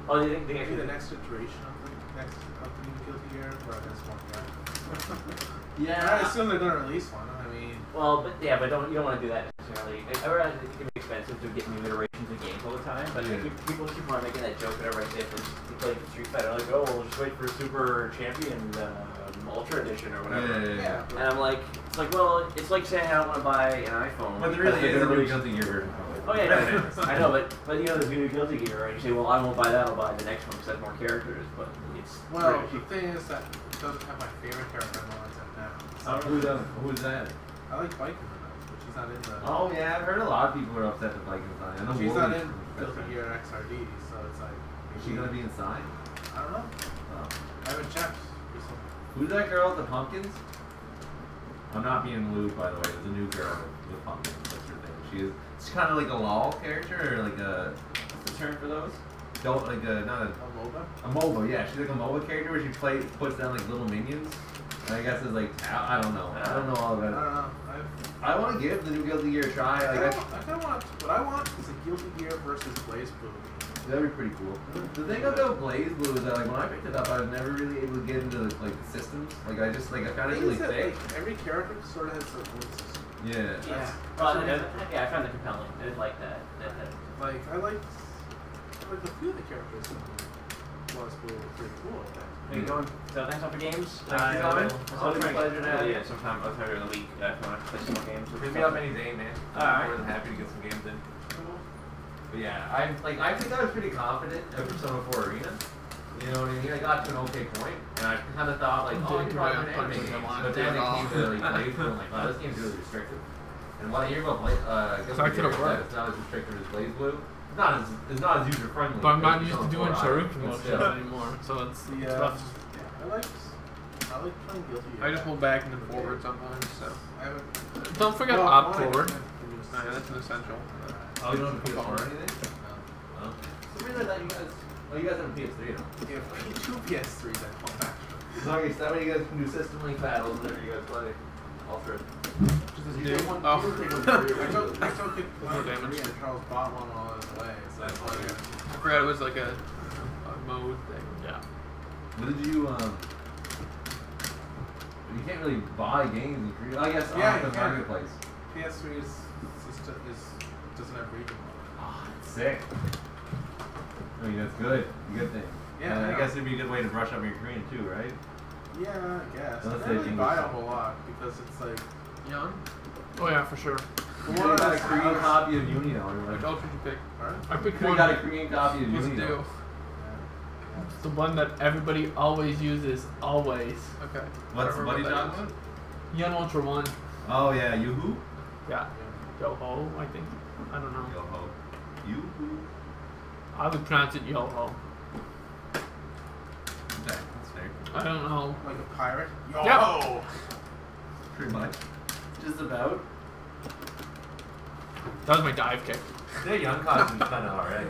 Oh, do you think maybe the next iteration of the new Guilty Gear, where it's more I assume they're gonna release one. I mean, well, but you don't want to do that necessarily. I realize it can be expensive to get new iterations of games all the time, but people keep on making that joke whenever I say if you play Street Fighter, like, oh, we'll just wait for Super Champion Ultra Edition or whatever. Yeah. And I'm like, it's like saying I don't want to buy an iPhone. But there really is a new Guilty Gear version. Oh yeah, I know, but there's new Guilty Gear, and you say, well, I won't buy that, I'll buy the next one because it has more characters. But it's the thing is that it doesn't have my favorite character in the ones that now. Who's that? I like Viking, but she's not in the. Oh yeah, I've heard a lot of people are upset that Viking's not in. She's not in Guilty Gear XRD, so it's like. Is she gonna be inside? I don't know. Oh. I haven't checked. Who's that girl with the pumpkins? I'm not being lewd, by the way. There's a new girl with pumpkins. That's her thing. She's kind of like a LOL character, or like what's the term for those? Not a MOBA? A MOBA, yeah. She's like a MOBA character where she puts down like little minions. And I guess it's like, I don't know. I don't know all about it. I don't know. I want to give the new Guilty Gear a try. I kind of want. What I want is a Guilty Gear versus Blaze Blue. That'd be pretty cool. The thing about Blaze Blue is that like when I picked it up, I was never really able to get into like the systems. Like I just like I found it really thick. Like, every character sort of has their own system. Yeah. Yeah. Well, I found it compelling. I didn't like that. Like I liked a few of the characters. Was pretty cool. Are you going? So thanks all for games. Always a pleasure to have you. Yeah, sometime later in the week if you want to play some more games. Hit me up any day, man. I'm more than happy to get some games in. But yeah, I think I was pretty confident of Persona 4 Arena. You know what I mean? I got to an okay point, and I kind of thought like, oh, I could probably win anime games. But then it came to like Blaze Blue, and like, oh, this game's really restrictive. And what I hear about Blaze, it's not as restrictive as Blaze Blue. It's not as user friendly. But I'm not used to doing Sharukin motion anymore, so it's rough. Yeah, I like playing Guilty. I just hold back and then forward sometimes. So don't forget op forward. No, yeah, that's an essential. Oh, you don't have a PS4 or anything? No. So really, that you guys. Oh, you guys have a PS3, though. Yeah, we need 2 PS3s at home, actually. As long as that way you guys can do system link battles whenever you guys play. All through. Just You do. don't want- Oh. I took it More damage. and Charles bought one while I was away, so that's why I forgot it was like a mode thing. Yeah. What did you You can't really buy games in Korea. I guess Yeah, off the you can. marketplace. PS3 doesn't have region. Oh, that's sick. I mean, that's good. Good thing. Yeah, I guess it'd be a good way to brush up your Korean too, right? Yeah, I guess. Unless I they don't really think buy a it's- whole lot because it's like Young? Oh yeah, for sure. You got a Korean copy of Uni now. Which Right? outfit you pick? Alright. I picked You one. got a Korean copy of What's Uni it now. do? It's the one that everybody always uses, always. Okay. What's Whatever Buddy that Johnson? is. Young Ultra 1. Oh yeah, Yoo-hoo? Yeah. Yo-ho, I think. I don't know. Yo-ho. Yoo-hoo. I would pronounce it Yo-ho. Okay, that's fair. I don't know. Like a pirate? Yo! Yep. Pretty much. Just about. That was my dive kick. Their young costume's kind of alright.